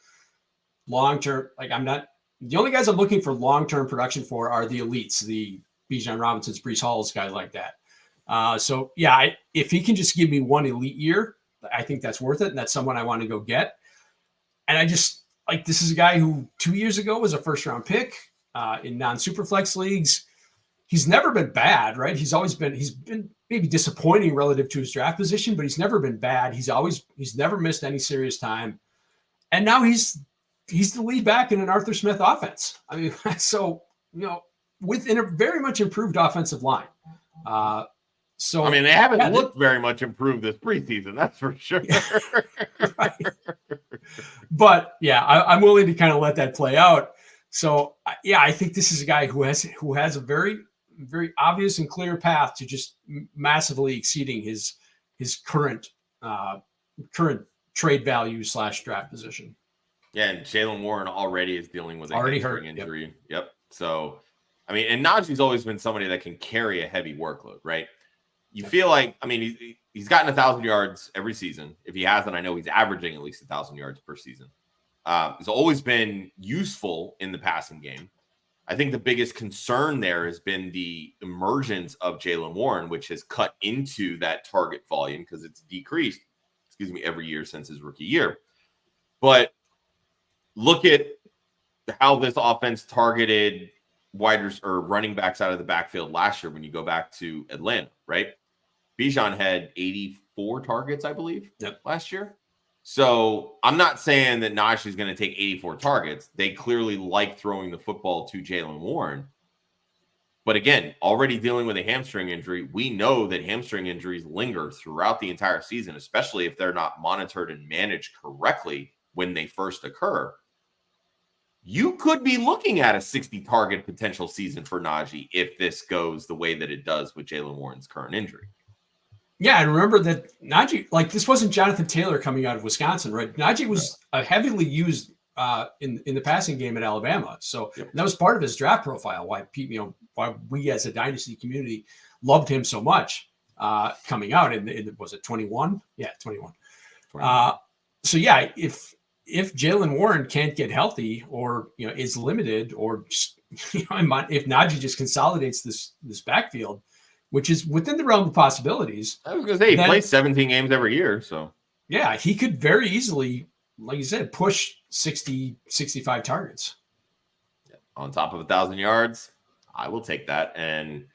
long-term, the only guys I'm looking for long-term production for are the elites, the Bijan Robinsons, Breece Halls, guys like that. So yeah, if he can just give me one elite year, I think that's worth it. And that's someone I want to go get. And I just this is a guy who 2 years ago was a first-round pick in non-superflex leagues. He's never been bad, right? He's been maybe disappointing relative to his draft position, but he's never been bad. He's never missed any serious time. And now he's the lead back in an Arthur Smith offense. I mean, so, within a very much improved offensive line. So, I mean, they haven't looked very much improved this preseason, that's for sure. Right. But yeah, I'm willing to kind of let that play out. So yeah, I think this is a guy who has a very, very obvious and clear path to just massively exceeding his current trade value / draft position. Yeah, and Jaylen Warren already is dealing with a hamstring injury. Yep. So, I mean, and Najee's always been somebody that can carry a heavy workload, right? You feel like, I mean, he's gotten 1,000 yards every season. If he hasn't, I know he's averaging at least 1,000 yards per season. He's always been useful in the passing game. I think the biggest concern there has been the emergence of Jaylen Warren, which has cut into that target volume because it's decreased, every year since his rookie year. But look at how this offense targeted running backs out of the backfield last year when you go back to Atlanta, right? Bijan had 84 targets, I believe, last year. So I'm not saying that Najee is going to take 84 targets. They clearly like throwing the football to Jaylen Warren. But again, already dealing with a hamstring injury, we know that hamstring injuries linger throughout the entire season, especially if they're not monitored and managed correctly when they first occur. You could be looking at a 60-target potential season for Najee if this goes the way that it does with Jaylen Warren's current injury. Yeah, and remember that Najee, this wasn't Jonathan Taylor coming out of Wisconsin, right? Najee was heavily used in the passing game at Alabama, so that was part of his draft profile. Why we as a dynasty community loved him so much coming out. And was it 21? Yeah, 21. So yeah, if Jaylen Warren can't get healthy or is limited, or just, if Najee just consolidates this backfield, which is within the realm of possibilities. I was going to say, he plays 17 games every year. So, yeah, he could very easily, like you said, push 60, 65 targets. On top of 1,000 yards, I will take that. And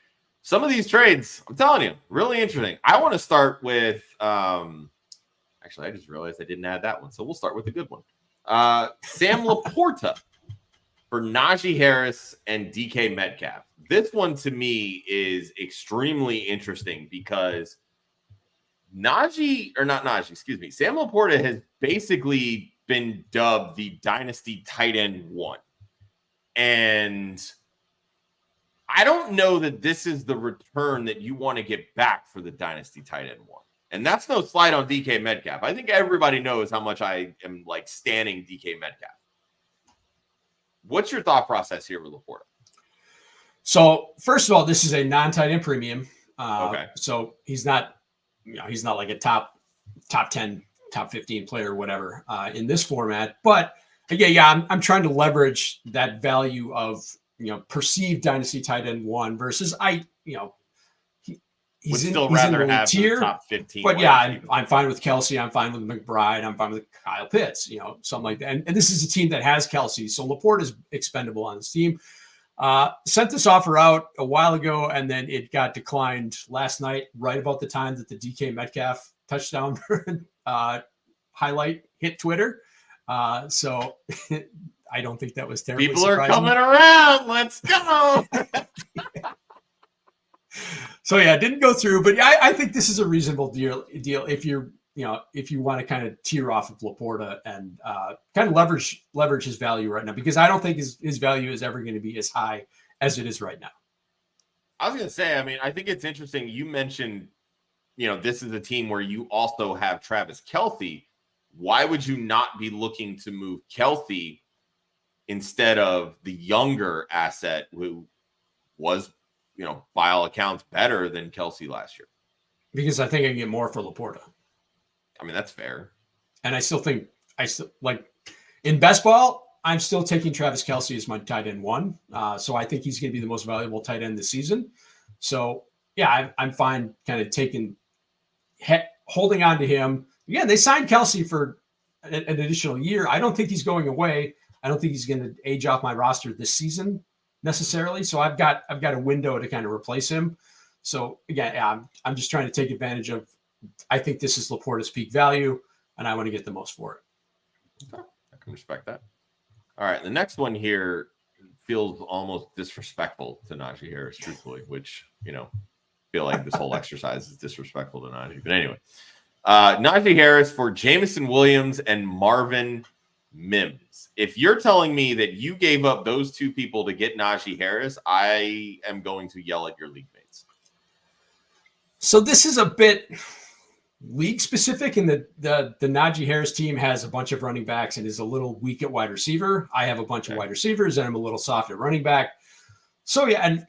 some of these trades, I'm telling you, really interesting. I want to start with, actually, I just realized I didn't add that one. So we'll start with a good one. Sam Laporta for Najee Harris and DK Metcalf. this one to me is extremely interesting because Sam Laporta has basically been dubbed the Dynasty tight end 1. And I don't know that this is the return that you want to get back for the Dynasty tight end 1. And that's no slight on DK Metcalf. I think everybody knows how much I am like standing DK Metcalf. What's your thought process here with Laporta? So first of all, this is a non-tight end premium. Okay. So he's not like a top 10, top 15 player or whatever in this format. But again, I'm trying to leverage that value of, perceived Dynasty tight end 1 versus he's still in rather the have tier, the top 15. But yeah, I'm fine with Kelsey. I'm fine with McBride. I'm fine with Kyle Pitts, something like that. And this is a team that has Kelsey. So Laporta is expendable on this team. Sent this offer out a while ago, and then it got declined last night, right about the time that the DK Metcalf touchdown highlight hit Twitter. So I don't think that was terribly People are surprising. coming around. Let's go. So yeah, it didn't go through, but I think this is a reasonable deal if you're, if you want to kind of tear off of Laporta and kind of leverage his value right now, because I don't think his value is ever going to be as high as it is right now. I was going to say, I think it's interesting. You mentioned, this is a team where you also have Travis Kelce. Why would you not be looking to move Kelce instead of the younger asset who was, by all accounts, better than Kelce last year? Because I think I can get more for Laporta. That's fair. And I still like in best ball, I'm still taking Travis Kelce as my tight end 1. So I think he's going to be the most valuable tight end this season. So yeah, I'm fine kind of holding on to him. Again, they signed Kelce for an additional year. I don't think he's going away. I don't think he's going to age off my roster this season necessarily. So I've got a window to kind of replace him. So again, I'm just trying to take advantage of, I think this is Laporta's peak value, and I want to get the most for it. Okay. I can respect that. All right. The next one here feels almost disrespectful to Najee Harris, truthfully, which, feel like this whole exercise is disrespectful to Najee. But anyway, Najee Harris for Jameson Williams and Marvin Mims. If you're telling me that you gave up those two people to get Najee Harris, I am going to yell at your league mates. So this is a bit league specific, and the Najee Harris team has a bunch of running backs and is a little weak at wide receiver. I have a bunch of wide receivers and I'm a little soft at running back. So yeah, and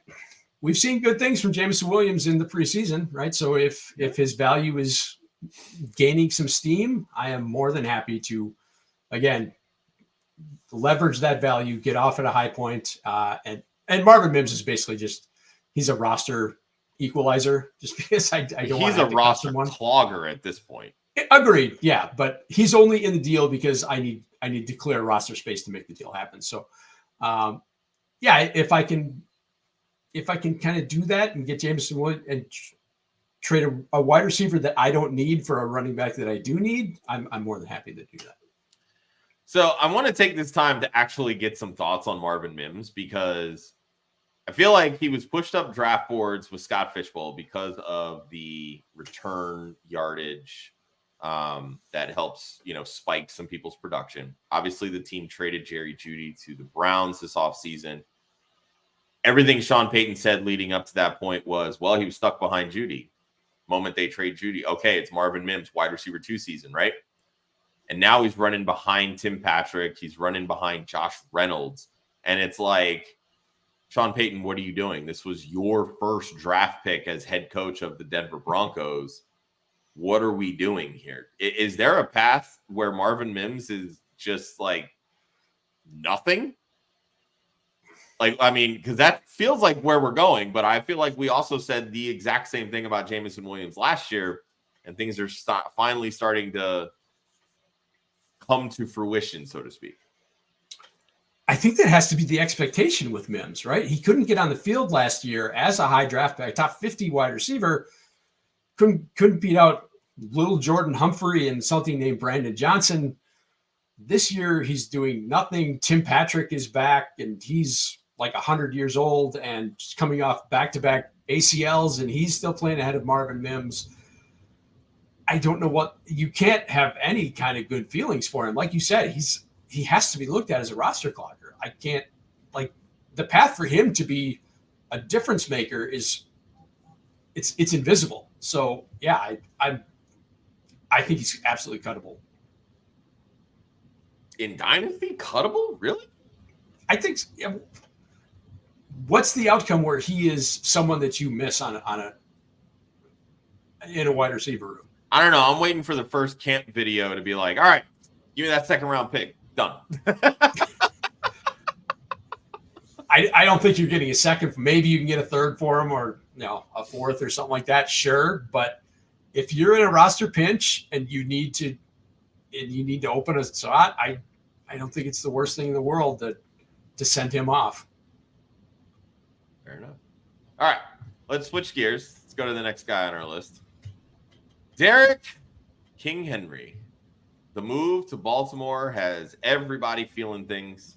we've seen good things from Jameson Williams in the preseason, right? So if his value is gaining some steam, I am more than happy to, again, leverage that value, get off at a high point. And Marvin Mims is basically he's a roster equalizer, just because I don't want to. He's a roster clogger at this point. Agreed. Yeah, but he's only in the deal because I need to clear roster space to make the deal happen. So, if I can kind of do that and get Jameson Wood and trade a wide receiver that I don't need for a running back that I do need, I'm more than happy to do that. So I want to take this time to actually get some thoughts on Marvin Mims, because I feel like he was pushed up draft boards with Scott Fishbowl because of the return yardage that helps, spike some people's production. Obviously, the team traded Jerry Jeudy to the Browns this offseason. Everything Sean Payton said leading up to that point was, well, he was stuck behind Jeudy. Moment they trade Jeudy, okay, it's Marvin Mims, wide receiver 2 season, right? And now he's running behind Tim Patrick. He's running behind Josh Reynolds. And it's like, Sean Payton, what are you doing? This was your first draft pick as head coach of the Denver Broncos. What are we doing here? Is there a path where Marvin Mims is just like nothing? Because that feels like where we're going, but I feel like we also said the exact same thing about Jameson Williams last year, and things are finally starting to come to fruition, so to speak. I think that has to be the expectation with Mims, right? He couldn't get on the field last year as a high draft pick, top 50 wide receiver. Couldn't beat out little Jordan Humphrey and something named Brandon Johnson. This year, he's doing nothing. Tim Patrick is back, and he's like 100 years old and just coming off back-to-back ACLs, and he's still playing ahead of Marvin Mims. I don't know what you can't have any kind of good feelings for him. Like you said, he has to be looked at as a roster clogger. I can't like the path for him to be a difference maker is it's invisible. So yeah, I think he's absolutely cuttable. In Dynasty, cuttable? Really? I think. What's the outcome where he is someone that you miss in a wide receiver room? I don't know. I'm waiting for the first camp video to be like, all right, give me that second round pick. Done. I don't think you're getting a second. Maybe you can get a third for him, or a fourth or something like that. Sure, but if you're in a roster pinch and you need to open a slot, I don't think it's the worst thing in the world to send him off. Fair enough. All right, let's switch gears. Let's go to the next guy on our list. Derrick King Henry. The move to Baltimore has everybody feeling things.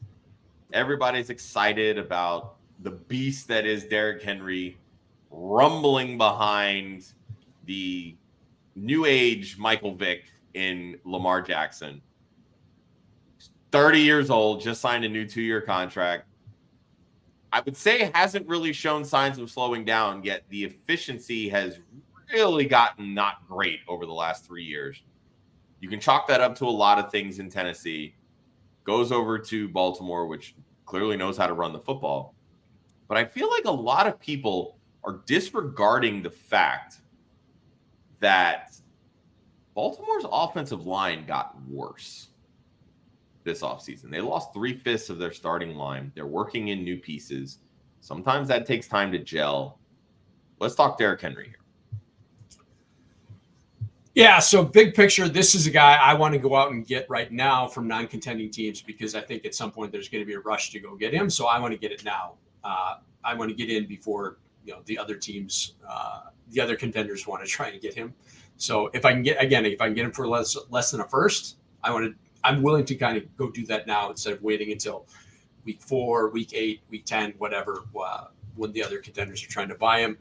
Everybody's excited about the beast that is Derrick Henry rumbling behind the new age Michael Vick in Lamar Jackson. 30 years old, just signed a new 2-year contract. I would say hasn't really shown signs of slowing down, yet the efficiency has really gotten not great over the last 3 years. You can chalk that up to a lot of things in Tennessee. Goes over to Baltimore, which clearly knows how to run the football. But I feel like a lot of people are disregarding the fact that Baltimore's offensive line got worse this offseason. They lost 3/5 of their starting line. They're working in new pieces. Sometimes that takes time to gel. Let's talk Derrick Henry here. Yeah, so big picture, this is a guy I want to go out and get right now from non-contending teams because I think at some point there's going to be a rush to go get him. So I want to get it now. I want to get in before the other teams, the other contenders want to try and get him. So if I can get him for less than a first, I'm willing to kind of go do that now instead of waiting until week 4, week 8, week 10, whatever, when the other contenders are trying to buy him.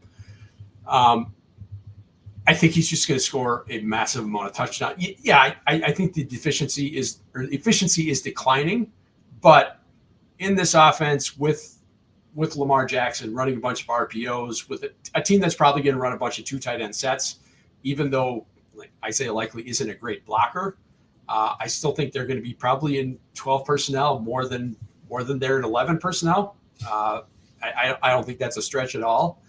I think he's just going to score a massive amount of touchdowns. Yeah, I think the efficiency is declining, but in this offense with Lamar Jackson running a bunch of RPOs with a team that's probably going to run a bunch of 2 tight end sets, even though Isaiah likely isn't a great blocker, I still think they're going to be probably in 12 personnel more than they're in 11 personnel. I don't think that's a stretch at all.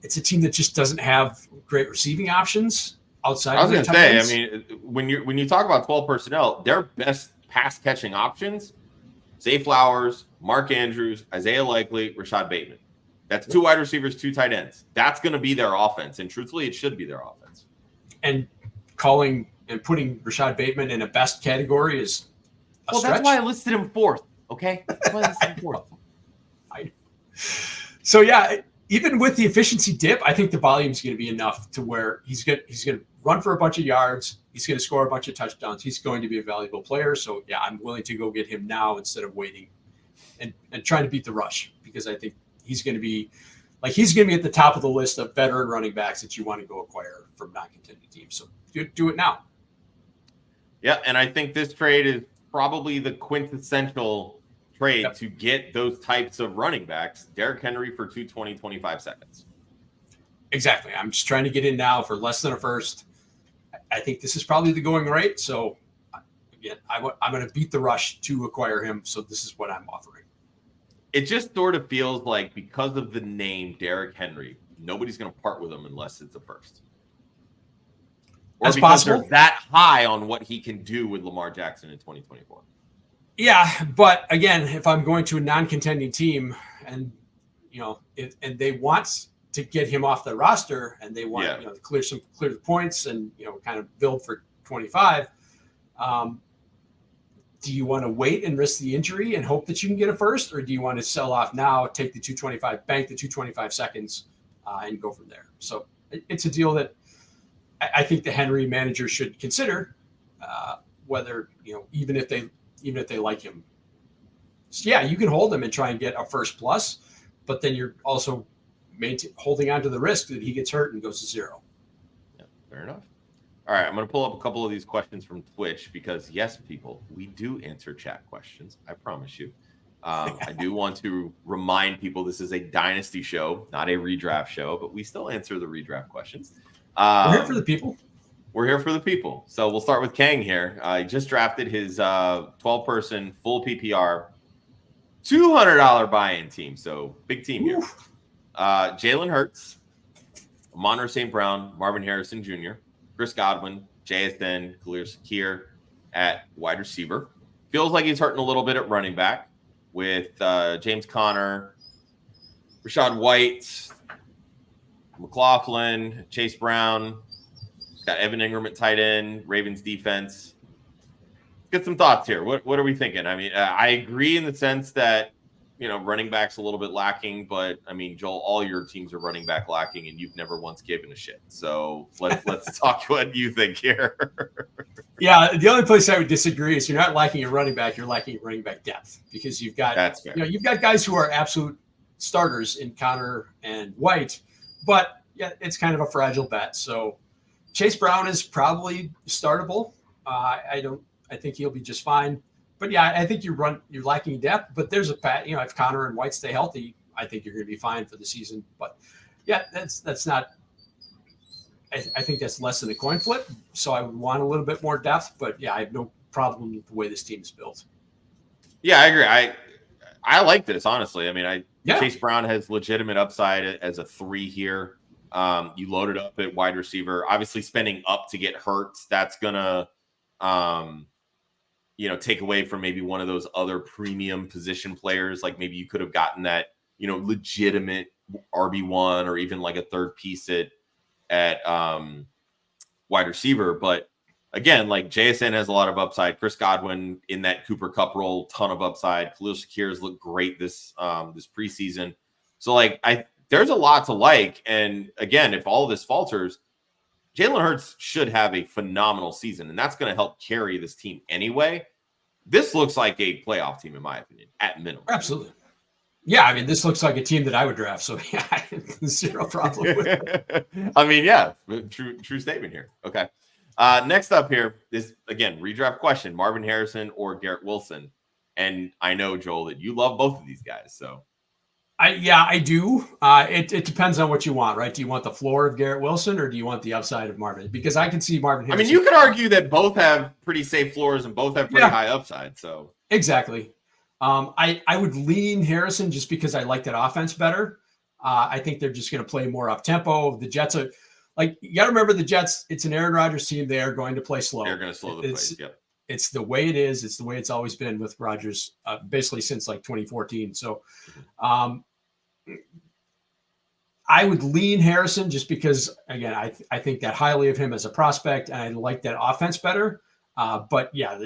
It's a team that just doesn't have great receiving options outside. I was going to say, I mean, when you talk about 12 personnel, their best pass catching options: Zay Flowers, Mark Andrews, Isaiah Likely, Rashad Bateman. That's 2 wide receivers, 2 tight ends. That's going to be their offense, and truthfully, it should be their offense. And calling and putting Rashad Bateman in a best category is a stretch. That's why I listed him 4th. Okay, that's why I listed him 4th. So yeah. Even with the efficiency dip, I think the volume is going to be enough to where he's going to run for a bunch of yards. He's going to score a bunch of touchdowns. He's going to be a valuable player. So, yeah, I'm willing to go get him now instead of waiting and trying to beat the rush because I think he's going to be at the top of the list of veteran running backs that you want to go acquire from non-contending teams. So do it now. Yeah, and I think this trade is probably the quintessential trade to get those types of running backs. Derrick Henry for 25 seconds. Exactly. I'm just trying to get in now for less than a first. I think this is probably the going rate. So again, I'm going to beat the rush to acquire him. So this is what I'm offering. It just sort of feels like because of the name Derrick Henry, nobody's going to part with him unless it's a first. Or That's because possible. They're that high on what he can do with Lamar Jackson in 2024. Yeah, but again, if I'm going to a non-contending team and and they want to get him off the roster and they want to clear the points and kind of build for 25, do you want to wait and risk the injury and hope that you can get a first, or do you want to sell off now, take the 225, bank the 225 seconds, and go from there? So it's a deal that I think the Henry manager should consider, whether even if they like him. So yeah, you can hold him and try and get a first plus, but then you're also holding on to the risk that he gets hurt and goes to 0. Yeah, fair enough. All right, I'm going to pull up a couple of these questions from Twitch because, yes, people, we do answer chat questions. I promise you. I do want to remind people this is a Dynasty show, not a redraft show, but we still answer the redraft questions. We're here for the people. We're here for the people. So we'll start with Kang here. He just drafted his 12-person full PPR $200 buy-in team. So big team here. Jalen Hurts, Amon-Ra St. Brown, Marvin Harrison Jr., Chris Godwin, JSN, Khalil Shakir at wide receiver. Feels like he's hurting a little bit at running back with James Conner, Rachaad White, McLaughlin, Chase Brown. Got Evan Ingram at tight end, Ravens defense. Let's get some thoughts here. What are we thinking? I mean, I agree in the sense that, running back's a little bit lacking, but I mean, Joel, all your teams are running back lacking, and you've never once given a shit. So let's talk what you think here. Yeah, the only place I would disagree is you're not lacking a running back, you're lacking running back depth because you've got you've got guys who are absolute starters in Conner and White, but yeah, it's kind of a fragile bet. So Chase Brown is probably startable. I think he'll be just fine. But yeah, I think you're lacking depth. But there's if Conner and White stay healthy, I think you're going to be fine for the season. But yeah, that's not. I think that's less than a coin flip. So I would want a little bit more depth. But yeah, I have no problem with the way this team is built. Yeah, I agree. I like this honestly. I mean, Chase Brown has legitimate upside as a 3 here. You loaded up at wide receiver, obviously spending up to get Hurts. That's gonna, take away from maybe one of those other premium position players. Like maybe you could have gotten that, legitimate RB1 or even like a third piece at wide receiver. But again, like JSN has a lot of upside. Chris Godwin in that Cooper Kupp role, ton of upside. Khalil Shakir's looked great this preseason. So there's a lot to like. And again, if all of this falters, Jalen Hurts should have a phenomenal season, and that's going to help carry this team anyway. This looks like a playoff team, in my opinion, at minimum. Absolutely. Yeah, I mean, this looks like a team that I would draft. So yeah, I have zero problem with it. I mean, yeah, true statement here. Okay. Next up here is, again, redraft question, Marvin Harrison or Garrett Wilson. And I know, Joel, that you love both of these guys, so. I do. It depends on what you want, right? Do you want the floor of Garrett Wilson or do you want the upside of Marvin? Because I can see Marvin Harrison. I mean, you could argue that both have pretty safe floors and both have pretty high upside. So exactly. I would lean Harrison just because I like that offense better. I think they're just going to play more up tempo. The Jets are you got to remember the Jets. It's an Aaron Rodgers team. They are going to play slow. They're going to slow the pace. Yep. It's the way it is. It's the way it's always been with Rodgers, basically since 2014. So, I would lean Harrison just because, again, I think that highly of him as a prospect, and I like that offense better. But yeah,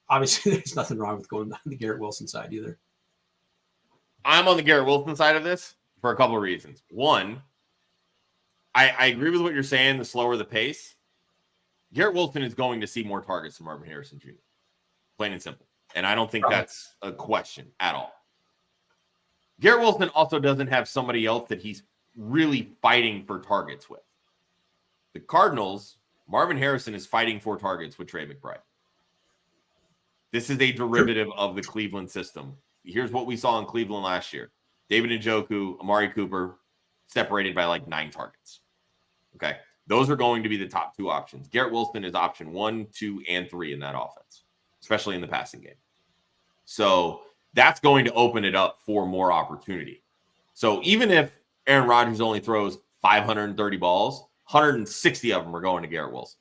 obviously there's nothing wrong with going on the Garrett Wilson side either. I'm on the Garrett Wilson side of this for a couple of reasons. One, I agree with what you're saying, the slower the pace. Garrett Wilson is going to see more targets than Marvin Harrison Jr. Plain and simple. And I don't think that's a question at all. Garrett Wilson also doesn't have somebody else that he's really fighting for targets with. The Cardinals, Marvin Harrison is fighting for targets with Trey McBride. This is a derivative of the Cleveland system. Here's what we saw in Cleveland last year. David Njoku, Amari Cooper, separated by 9 targets. Okay. Those are going to be the top 2 options. Garrett Wilson is option 1, 2, and 3 in that offense, especially in the passing game. So that's going to open it up for more opportunity. So even if Aaron Rodgers only throws 530 balls, 160 of them are going to Garrett Wilson.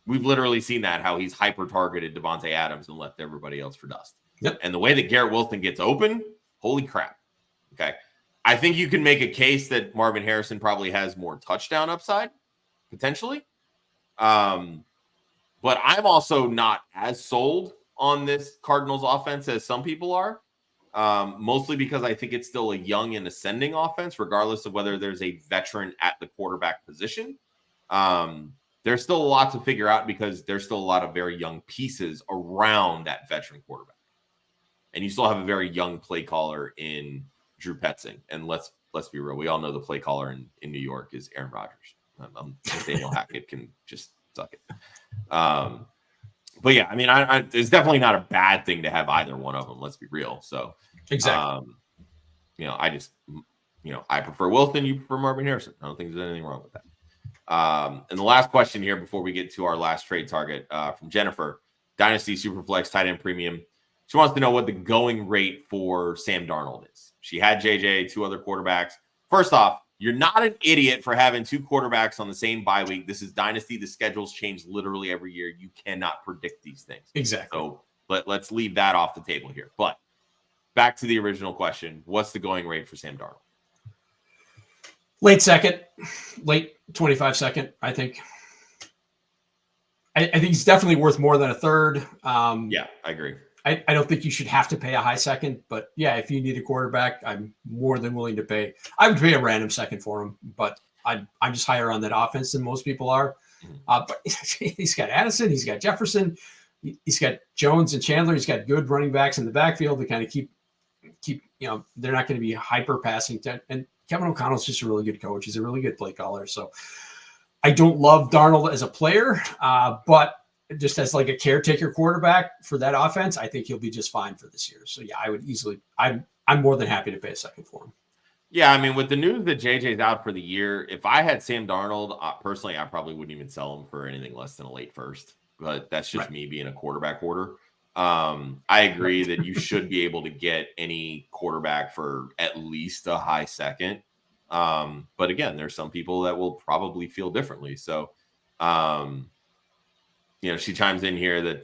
We've literally seen that, how he's hyper-targeted Devontae Adams and left everybody else for dust. Yep. And the way that Garrett Wilson gets open, holy crap. Okay. I think you can make a case that Marvin Harrison probably has more touchdown upside, potentially. But I'm also not as sold on this Cardinals offense as some people are, mostly because I think it's still a young and ascending offense, regardless of whether there's a veteran at the quarterback position. There's still a lot to figure out because there's still a lot of very young pieces around that veteran quarterback. and you still have a very young play caller in Drew Petzing. And let's be real. We all know the play caller in New York is Aaron Rodgers. Daniel Hackett can just suck it. But yeah, I mean, it's definitely not a bad thing to have either one of them. Let's be real. So exactly. I prefer Wilson. You prefer Marvin Harrison. I don't think there's anything wrong with that. And the last question here before we get to our last trade target from Jennifer, Dynasty Superflex tight end premium. She wants to know what the going rate for Sam Darnold is. She had JJ, 2 other quarterbacks. First off, you're not an idiot for having 2 quarterbacks on the same bye week. This is Dynasty. The schedules change literally every year. You cannot predict these things. Exactly. So let's leave that off the table here. But back to the original question. What's the going rate for Sam Darnold? Late 25 second, I think. I think he's definitely worth more than a third. Yeah, I agree. I don't think you should have to pay a high second, but yeah, if you need a quarterback, I'm more than willing to pay. I would pay a random second for him, but I'm just higher on that offense than most people are. But he's got Addison, he's got Jefferson, he's got Jones and Chandler. He's got good running backs in the backfield to kind of keep. They're not going to be hyper passing. And Kevin O'Connell's just a really good coach. He's a really good play caller. So I don't love Darnold as a player, but just as like a caretaker quarterback for that offense, I think he'll be just fine for this year. So yeah, I would easily, I'm more than happy to pay a second for him. Yeah, I mean, with the news that JJ's out for the year, if I had Sam Darnold, personally, I probably wouldn't even sell him for anything less than a late first. But that's just me being a quarterback hoarder. I agree that you should be able to get any quarterback for at least a high second. But again, there's some people that will probably feel differently. So, she chimes in here that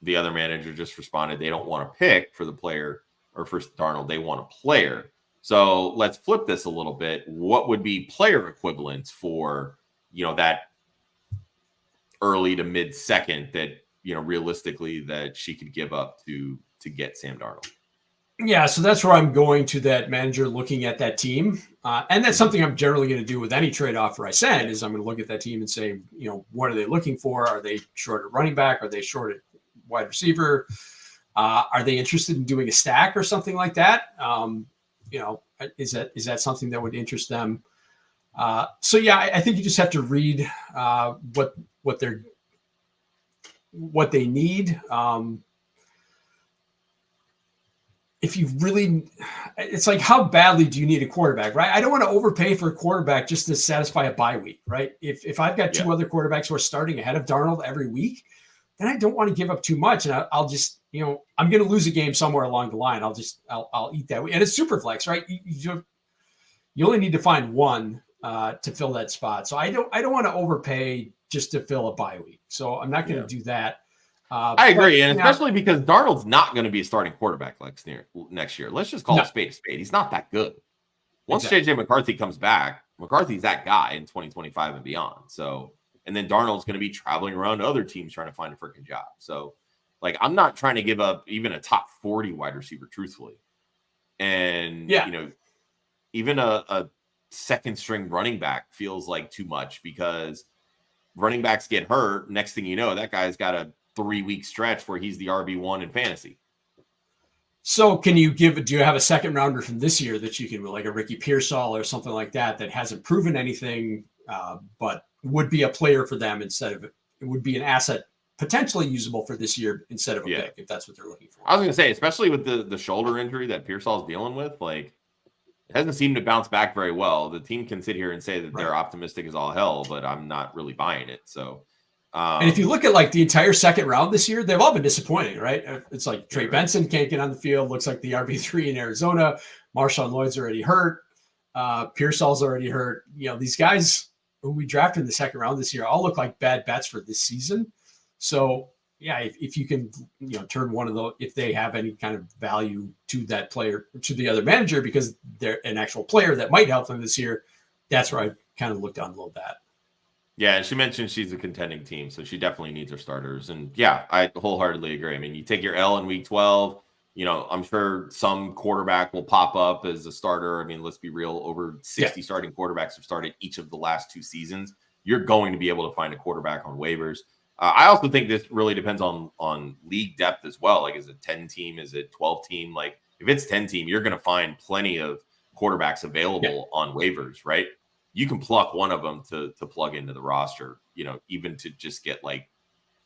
the other manager just responded they don't want to pick for the player or for Darnold. They want a player. So let's flip this a little bit. What would be player equivalents for, that early to mid second that, realistically that she could give up to get Sam Darnold? Yeah, so that's where I'm going to that manager looking at that team. And that's something I'm generally going to do with any trade offer I send is I'm going to look at that team and say, what are they looking for? Are they short at running back? Are they short at wide receiver? Are they interested in doing a stack or something like that? Is that something that would interest them? So yeah, I think you just have to read what they need. If you really, it's like, how badly do you need a quarterback, right? I don't want to overpay for a quarterback just to satisfy a bye week, right? If I've got 2 other quarterbacks who are starting ahead of Darnold every week, then I don't want to give up too much. And I'll just, I'm going to lose a game somewhere along the line. I'll eat that. And it's super flex, right? You only need to find one to fill that spot. So I don't want to overpay just to fill a bye week. So I'm not going to do that. I agree, and especially because Darnold's not going to be a starting quarterback next year. Let's just call a spade a spade. He's not that good. Once JJ McCarthy comes back, McCarthy's that guy in 2025 and beyond. So, and then Darnold's going to be traveling around to other teams trying to find a freaking job. So, I'm not trying to give up even a top 40 wide receiver, truthfully. And even a second string running back feels like too much because running backs get hurt. Next thing you know, that guy's got a 3-week stretch where he's the RB1 in fantasy. So do you have a second rounder from this year that you can, like a Ricky Pearsall or something like that hasn't proven anything, but would be a player for them it would be an asset potentially usable for this year instead of a pick, if that's what they're looking for. I was going to say, especially with the shoulder injury that Pearsall is dealing with, it hasn't seemed to bounce back very well. The team can sit here and say that they're optimistic as all hell, but I'm not really buying it. So, and if you look at the entire second round this year, they've all been disappointing, right? It's like Trey Benson can't get on the field. Looks like the RB3 in Arizona. Marshawn Lloyd's already hurt. Pearsall's already hurt. These guys who we drafted in the second round this year all look like bad bets for this season. So yeah, if you can, turn one of those, if they have any kind of value to that player, to the other manager, because they're an actual player that might help them this year, that's where I kind of look to unload that. Yeah, and she mentioned she's a contending team, so she definitely needs her starters. And yeah, I wholeheartedly agree. I mean, you take your L in week 12, I'm sure some quarterback will pop up as a starter. I mean, let's be real, over 60 starting quarterbacks have started each of the last 2 seasons. You're going to be able to find a quarterback on waivers. I also think this really depends on league depth as well. Like, is it 10 team? Is it 12 team? Like, if it's 10 team, you're going to find plenty of quarterbacks available on waivers, right? You can pluck one of them to plug into the roster, even to just get like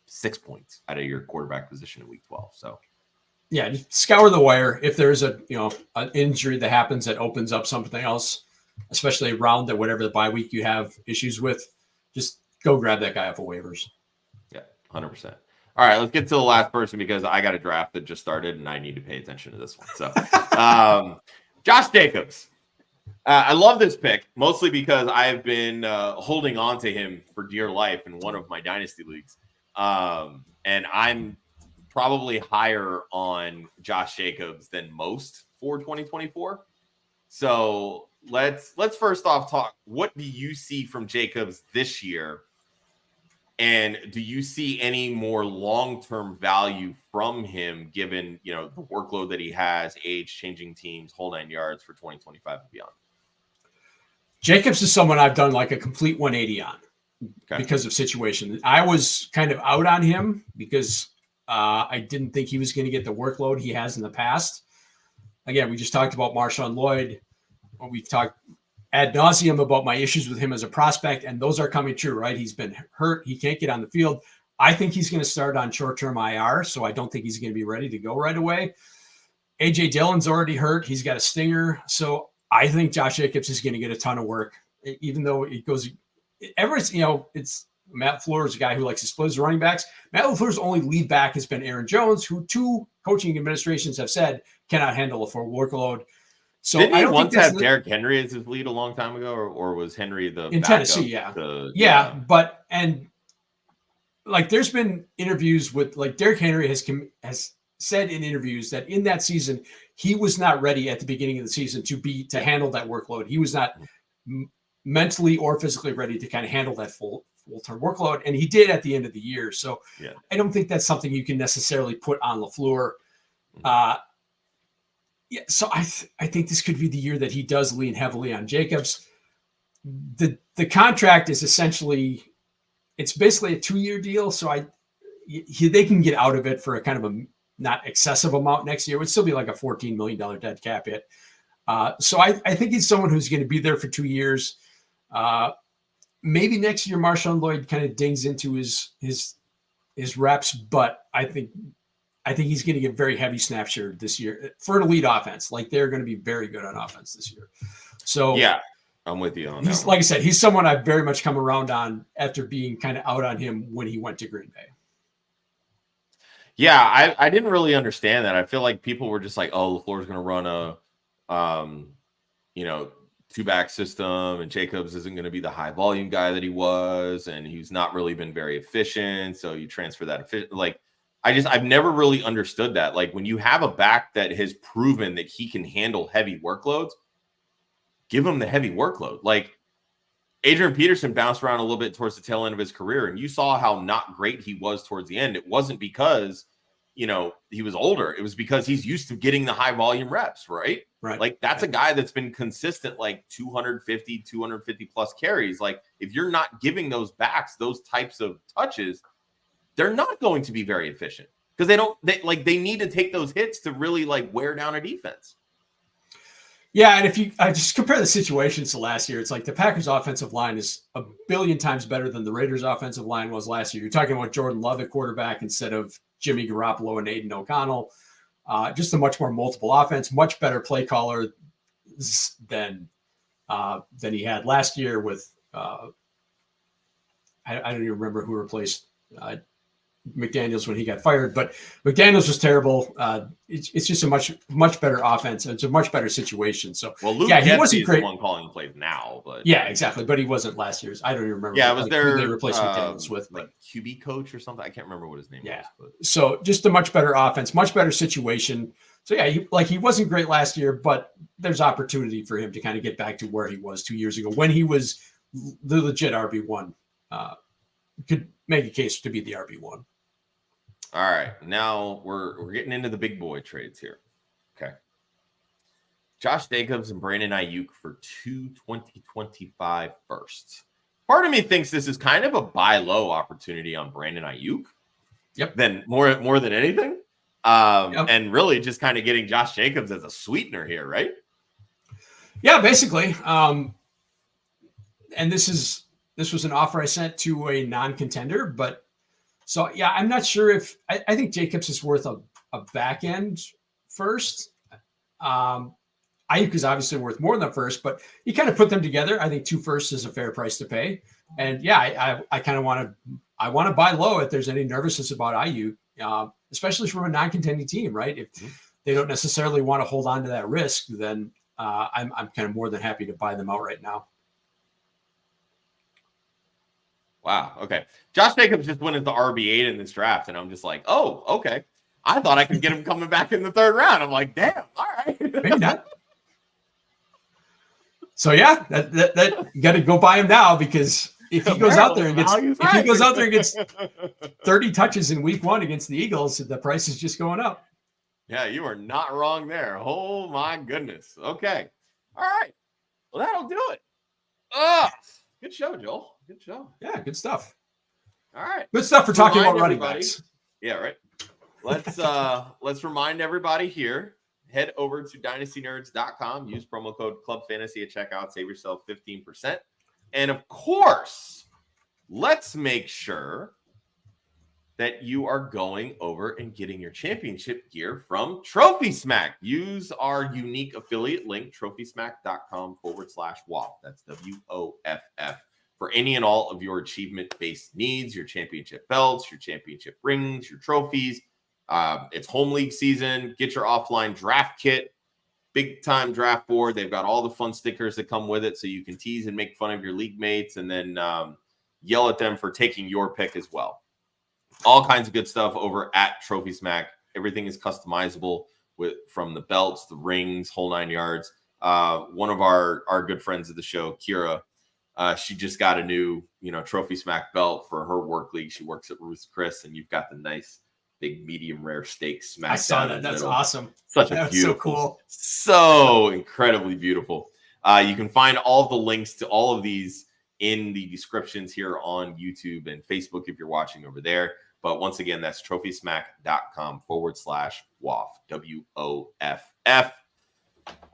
6 points out of your quarterback position in week 12. So, yeah, just scour the wire. If there's an injury that happens that opens up something else, especially around that whatever the bye week you have issues with, just go grab that guy off of waivers. Yeah, 100%. All right, let's get to the last person because I got a draft that just started and I need to pay attention to this one. So, Josh Jacobs. I love this pick mostly because I've been holding on to him for dear life in one of my dynasty leagues. And I'm probably higher on Josh Jacobs than most for 2024. So let's first off talk. What do you see from Jacobs this year? And do you see any more long-term value from him given, the workload that he has, age, changing teams, whole 9 yards for 2025 and beyond? Jacobs is someone I've done like a complete 180 on because of situation. I was kind of out on him because I didn't think he was going to get the workload he has in the past. Again, we just talked about Marshawn Lloyd. We've talked ad nauseum about my issues with him as a prospect, and those are coming true, right? He's been hurt. He can't get on the field. I think he's going to start on short-term IR, so I don't think he's going to be ready to go right away. A.J. Dillon's already hurt. He's got a stinger. So I think Josh Jacobs is going to get a ton of work, even though it goes – it's Matt LaFleur's a guy who likes to split his running backs. Matt LaFleur's only lead back has been Aaron Jones, who 2 coaching administrations have said cannot handle a full workload. So didn't he I don't once think have Derrick Henry as his lead a long time ago, or was Henry the in Tennessee? Yeah. But there's been interviews with Derrick Henry has said in interviews that in that season he was not ready at the beginning of the season to handle that workload. He was not mentally or physically ready to kind of handle that full-term workload, and he did at the end of the year. So I don't think that's something you can necessarily put on LaFleur. So I think this could be the year that he does lean heavily on Jacobs. The contract is essentially, it's basically a 2-year deal. So they can get out of it for a kind of a not excessive amount next year. It would still be like a $14 million dead cap hit. So I think he's someone who's going to be there for 2 years. Maybe next year Marshawn Lloyd kind of dings into his reps, but I think he's going to get very heavy snap share this year for an elite offense. Like, they're going to be very good on offense this year. So yeah, I'm with you on that. Like I said, he's someone I've very much come around on after being kind of out on him when he went to Green Bay. Yeah, I didn't really understand that. I feel like people were just like, oh, LaFleur's going to run a, 2-back system, and Jacobs isn't going to be the high volume guy that he was, and he's not really been very efficient. So you transfer that I've never really understood that. Like, when you have a back that has proven that he can handle heavy workloads, give him the heavy workload. Like, Adrian Peterson bounced around a little bit towards the tail end of his career, and you saw how not great he was towards the end. It wasn't because, he was older. It was because he's used to getting the high volume reps, right? Right. Like, that's a guy that's been consistent, like 250 plus carries. Like, if you're not giving those backs those types of touches, they're not going to be very efficient because they need to take those hits to really wear down a defense. Yeah, and if I just compare the situations to last year, it's like the Packers' offensive line is a billion times better than the Raiders' offensive line was last year. You're talking about Jordan Love at quarterback instead of Jimmy Garoppolo and Aiden O'Connell. Just a much more multiple offense, much better play caller than he had last year with I don't even remember who replaced McDaniels when he got fired, but McDaniels was terrible. It's just a much better offense. It's a much better situation. So Luke he wasn't great. The one calling plays now, but yeah, exactly. But he wasn't last year's. I don't even remember. Yeah, it was who they replaced McDaniels with, but QB coach or something. I can't remember what his name was. But. So just a much better offense, much better situation. So yeah, he wasn't great last year, but there's opportunity for him to kind of get back to where he was 2 years ago when he was the legit RB1. Could make a case to be the RB1. All right, now we're getting into the big boy trades here. Okay. Josh Jacobs and Brandon Ayuk for 2 2025 firsts. Part of me thinks this is kind of a buy low opportunity on Brandon Ayuk. Yep. Than more than anything. And really just kind of getting Josh Jacobs as a sweetener here, right? Yeah, basically. And this was an offer I sent to a non-contender, but so yeah, I'm not sure if I think Jacobs is worth a back end first. Ayuk is obviously worth more than the first, but you kind of put them together. I think 2 firsts is a fair price to pay. And yeah, I kind of want to buy low if there's any nervousness about Ayuk, especially from a non-contending team, right? If they don't necessarily want to hold on to that risk, then I'm kind of more than happy to buy them out right now. Wow. Okay. Josh Jacobs just went into RB8 in this draft, and I'm just like, oh, okay. I thought I could get him coming back in the 3rd round. I'm like, damn. All right. Maybe not. So yeah, that you got to go buy him now, because if he goes out there and gets 30 touches in week 1 against the Eagles, the price is just going up. Yeah, you are not wrong there. Oh my goodness. Okay. All right. Well, that'll do it. Good show, Joel. Good show. Yeah, good stuff. All right. Good stuff for talking about running backs. Yeah, right. Let's remind everybody here. Head over to dynastynerds.com. Use promo code ClubFantasy at checkout. Save yourself 15%. And of course, let's make sure that you are going over and getting your championship gear from Trophy Smack. Use our unique affiliate link, trophysmack.com/WOFF. That's WOFF. For any and all of your achievement-based needs, your championship belts, your championship rings, your trophies. It's home league season. Get your offline draft kit. Big time draft board. They've got all the fun stickers that come with it, so you can tease and make fun of your league mates and then yell at them for taking your pick as well. All kinds of good stuff over at Trophy Smack. Everything is customizable from the belts, the rings, whole 9 yards. One of our good friends of the show, Kira, she just got a new Trophy Smack belt for her work league. She works at Ruth's Chris, and you've got the nice big medium rare steak smack. I saw that. That's awesome. That's beautiful, so cool. So incredibly beautiful. You can find all of the links to all of these in the descriptions here on YouTube and Facebook if you're watching over there. But once again, that's trophysmack.com/WOFF, WOFF. And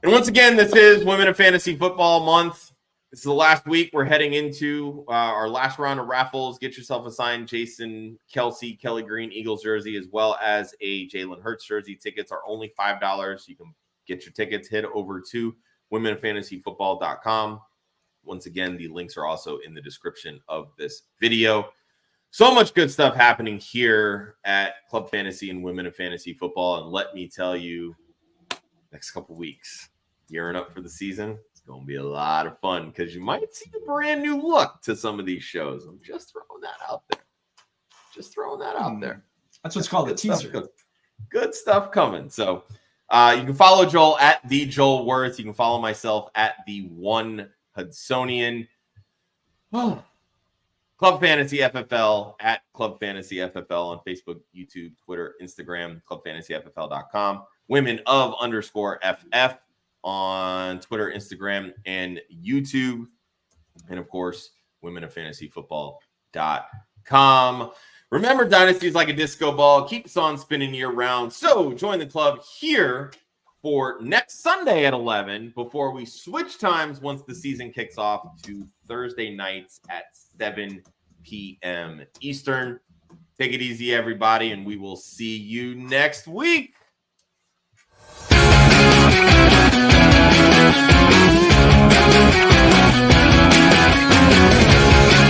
once again, this is Women of Fantasy Football Month. This is the last week. We're heading into our last round of raffles. Get yourself a signed Jason Kelce, Kelly Green Eagles jersey, as well as a Jalen Hurts jersey. Tickets are only $5. You can get your tickets. Head over to womenfantasyfootball.com. Once again, the links are also in the description of this video. So much good stuff happening here at Club Fantasy and Women of Fantasy Football. And let me tell you, next couple weeks, gearing up for the season, it's going to be a lot of fun because you might see a brand new look to some of these shows. I'm just throwing that out there. That's what's called a teaser. Good stuff coming. So you can follow Joel at the Joel Wirth. You can follow myself at the One Hudsonian. Club Fantasy FFL at Club Fantasy FFL on Facebook, YouTube, Twitter, Instagram, clubfantasyffl.com. Women of _FF on Twitter, Instagram, and YouTube. And of course, womenoffantasyfootball.com. Remember, Dynasty is like a disco ball. Keeps on spinning year round. So join the club here for next Sunday at 11 before we switch times once the season kicks off to Thursday nights at 7 p.m. Eastern. Take it easy, everybody, and we will see you next week.